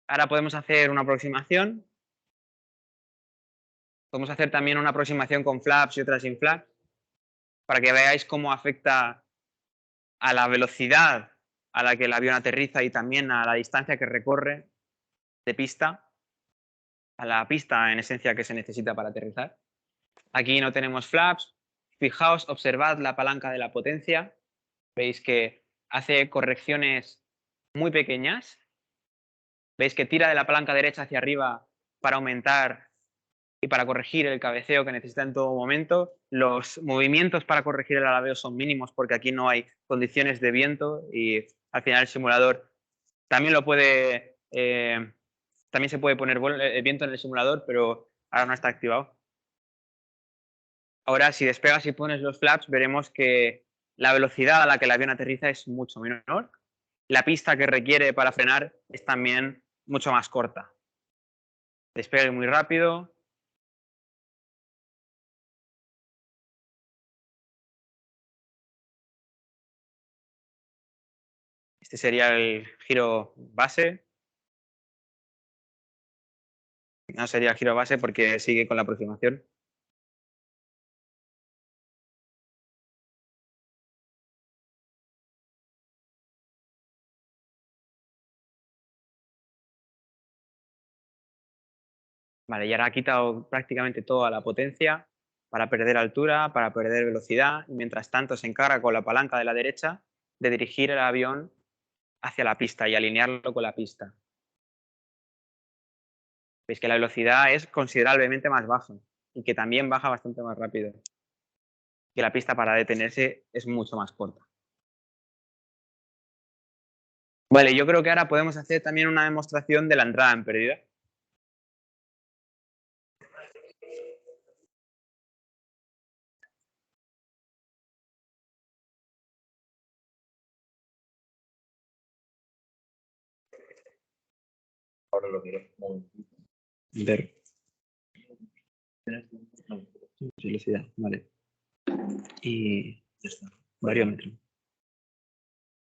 Ahora podemos hacer una aproximación. Podemos hacer también una aproximación con flaps y otra sin flaps para que veáis cómo afecta a la velocidad a la que el avión aterriza y también a la distancia que recorre de pista, a la pista en esencia que se necesita para aterrizar. Aquí no tenemos flaps. Fijaos, observad la palanca de la potencia. Veis que hace correcciones muy pequeñas. Veis que tira de la palanca derecha hacia arriba para aumentar y para corregir el cabeceo que necesita en todo momento. Los movimientos para corregir el alabeo son mínimos porque aquí no hay condiciones de viento y al final el simulador también lo puede, también se puede poner viento en el simulador, pero ahora no está activado. Ahora, si despegas y pones los flaps, veremos que la velocidad a la que el avión aterriza es mucho menor. La pista que requiere para frenar es también mucho más corta. Despegue muy rápido. Este sería el giro base. No sería el giro base porque sigue con la aproximación. Vale, y ahora ha quitado prácticamente toda la potencia para perder altura, para perder velocidad, y mientras tanto se encarga con la palanca de la derecha de dirigir el avión hacia la pista y alinearlo con la pista. Veis que la velocidad es considerablemente más baja y que también baja bastante más rápido. Que la pista para detenerse es mucho más corta. Vale, yo creo que ahora podemos hacer también una demostración de la entrada en pérdida. Ahora lo diré. Ver. Velocidad, vale. Y ya está. Variómetro.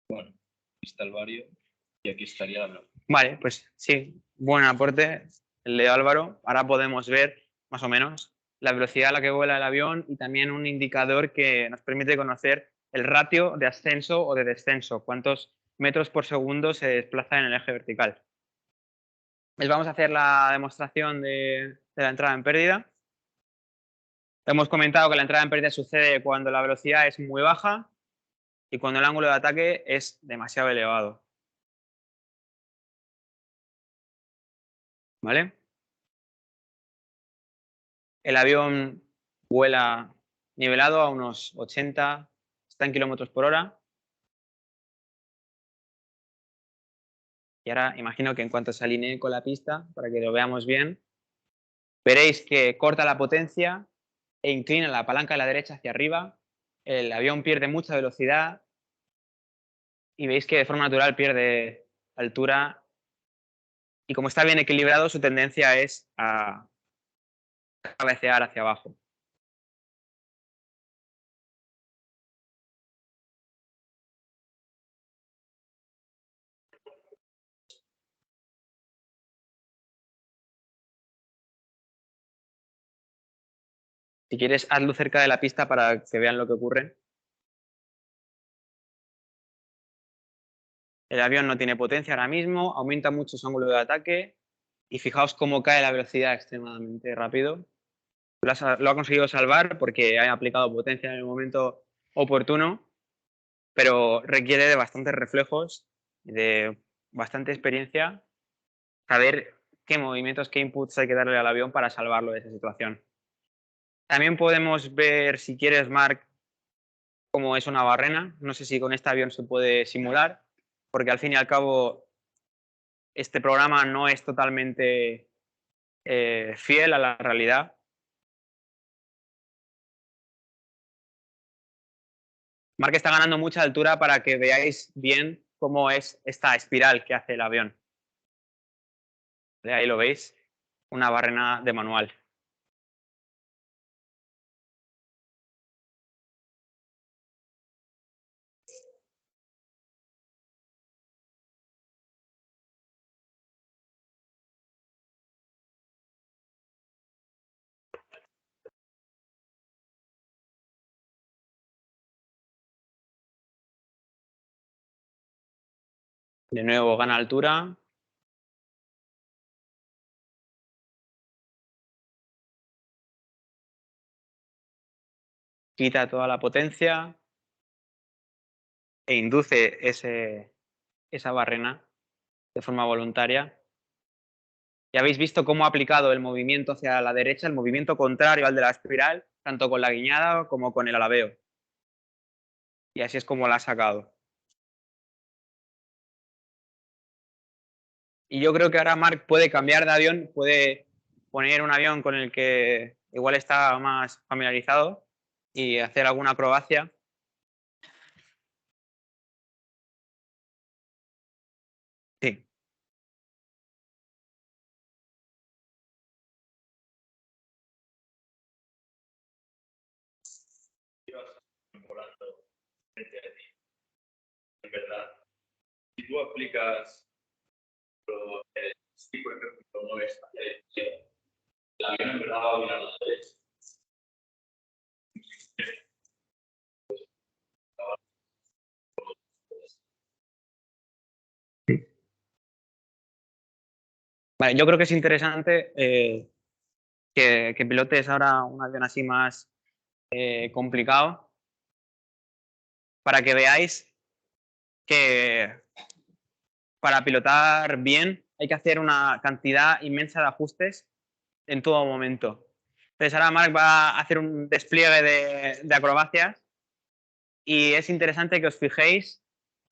Bueno, aquí está el vario y aquí estaría la velocidad. Vale, pues sí, buen aporte el de Álvaro. Ahora podemos ver más o menos la velocidad a la que vuela el avión y también un indicador que nos permite conocer el ratio de ascenso o de descenso, cuántos metros por segundo se desplaza en el eje vertical. Les vamos a hacer la demostración de la entrada en pérdida. Hemos comentado que la entrada en pérdida sucede cuando la velocidad es muy baja y cuando el ángulo de ataque es demasiado elevado. ¿Vale? El avión vuela nivelado a unos 80, está en kilómetros por hora. Y ahora imagino que en cuanto se alinee con la pista, para que lo veamos bien, veréis que corta la potencia e inclina la palanca de la derecha hacia arriba. El avión pierde mucha velocidad y veis que de forma natural pierde altura. Y como está bien equilibrado, su tendencia es a cabecear hacia abajo. Si quieres, hazlo cerca de la pista para que vean lo que ocurre. El avión no tiene potencia ahora mismo, aumenta mucho su ángulo de ataque y fijaos cómo cae la velocidad extremadamente rápido. Lo ha conseguido salvar porque ha aplicado potencia en el momento oportuno, pero requiere de bastantes reflejos, de bastante experiencia, saber qué movimientos, qué inputs hay que darle al avión para salvarlo de esa situación. También podemos ver, si quieres, Marc, cómo es una barrena. No sé si con este avión se puede simular, porque al fin y al cabo este programa no es totalmente fiel a la realidad. Marc está ganando mucha altura para que veáis bien cómo es esta espiral que hace el avión. De ahí lo veis, una barrena de manual. De nuevo gana altura. Quita toda la potencia e induce esa barrena de forma voluntaria. Ya habéis visto cómo ha aplicado el movimiento hacia la derecha, el movimiento contrario al de la espiral, tanto con la guiñada como con el alabeo. Y así es como la ha sacado. Y yo creo que ahora Marc puede cambiar de avión, puede poner un avión con el que igual está más familiarizado y hacer alguna acrobacia. Sí. En verdad, si tú aplicas si por ejemplo no es el avión en verdad va a mirar a la derecha. Vale, yo creo que es interesante que pilotes ahora un avión así más complicado para que veáis que para pilotar bien hay que hacer una cantidad inmensa de ajustes en todo momento. Entonces ahora Marc va a hacer un despliegue de acrobacias y es interesante que os fijéis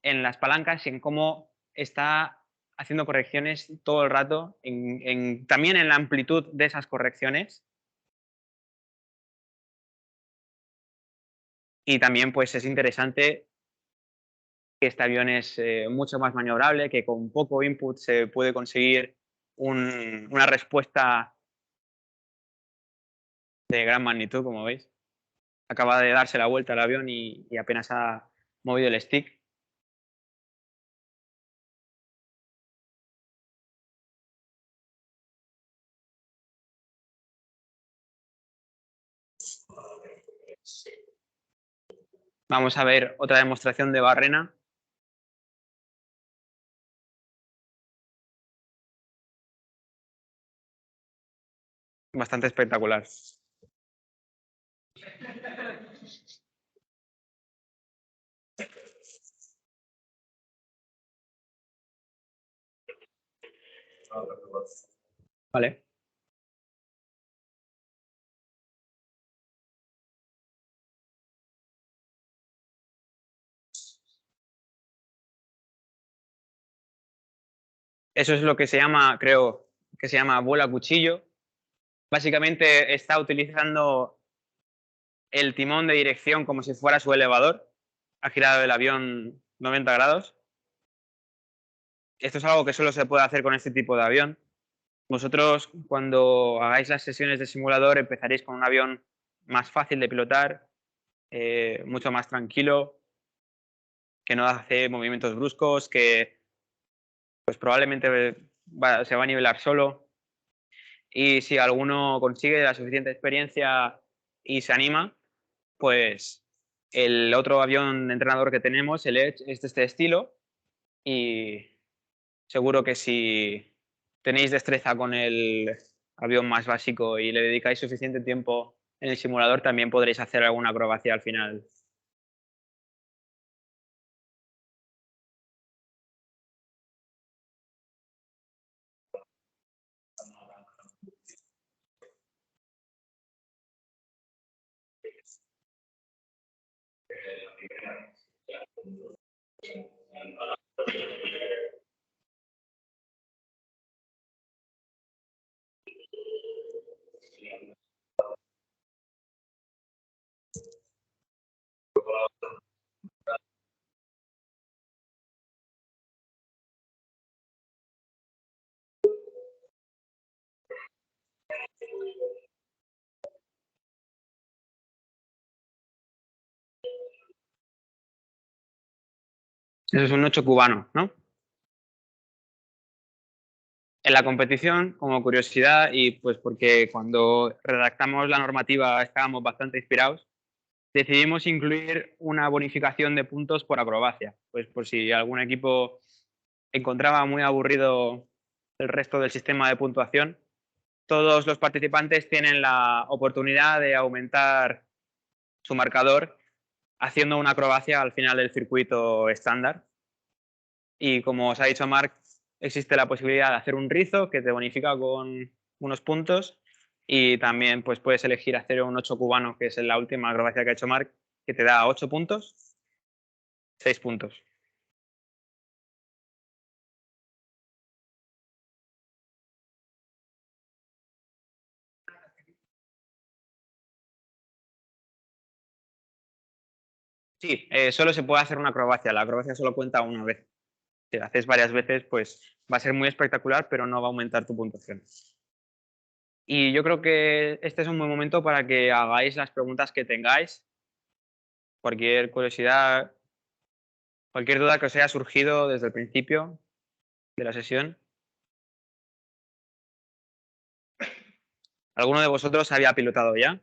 en las palancas y en cómo está haciendo correcciones todo el rato, también en la amplitud de esas correcciones. Y también pues es interesante que este avión es mucho más maniobrable, que con poco input se puede conseguir una respuesta de gran magnitud, como veis. Acaba de darse la vuelta al avión y apenas ha movido el stick. Vamos a ver otra demostración de barrena. Bastante espectacular. Vale. Eso es lo que se llama, creo, que se llama vuelo a cuchillo. Básicamente está utilizando el timón de dirección como si fuera su elevador. Ha girado el avión 90 grados. Esto es algo que solo se puede hacer con este tipo de avión. Vosotros, cuando hagáis las sesiones de simulador, empezaréis con un avión más fácil de pilotar, mucho más tranquilo, que no hace movimientos bruscos, que pues probablemente se va a nivelar solo. Y si alguno consigue la suficiente experiencia y se anima, pues el otro avión de entrenador que tenemos, el Edge, es de este estilo. Y seguro que si tenéis destreza con el avión más básico y le dedicáis suficiente tiempo en el simulador, también podréis hacer alguna acrobacia al final. Eso es un 8 cubano, ¿no? En la competición, como curiosidad, y pues porque cuando redactamos la normativa estábamos bastante inspirados, decidimos incluir una bonificación de puntos por acrobacia. Pues por si algún equipo encontraba muy aburrido el resto del sistema de puntuación, todos los participantes tienen la oportunidad de aumentar su marcador haciendo una acrobacia al final del circuito estándar. Y como os ha dicho Marc, existe la posibilidad de hacer un rizo que te bonifica con unos puntos y también pues, puedes elegir hacer un 8 cubano, que es la última acrobacia que ha hecho Marc, que te da 8 puntos, 6 puntos. Sí, solo se puede hacer una acrobacia. La acrobacia solo cuenta una vez. Si la haces varias veces, pues va a ser muy espectacular, pero no va a aumentar tu puntuación. Y yo creo que este es un buen momento para que hagáis las preguntas que tengáis. Cualquier curiosidad, cualquier duda que os haya surgido desde el principio de la sesión. ¿Alguno de vosotros había pilotado ya?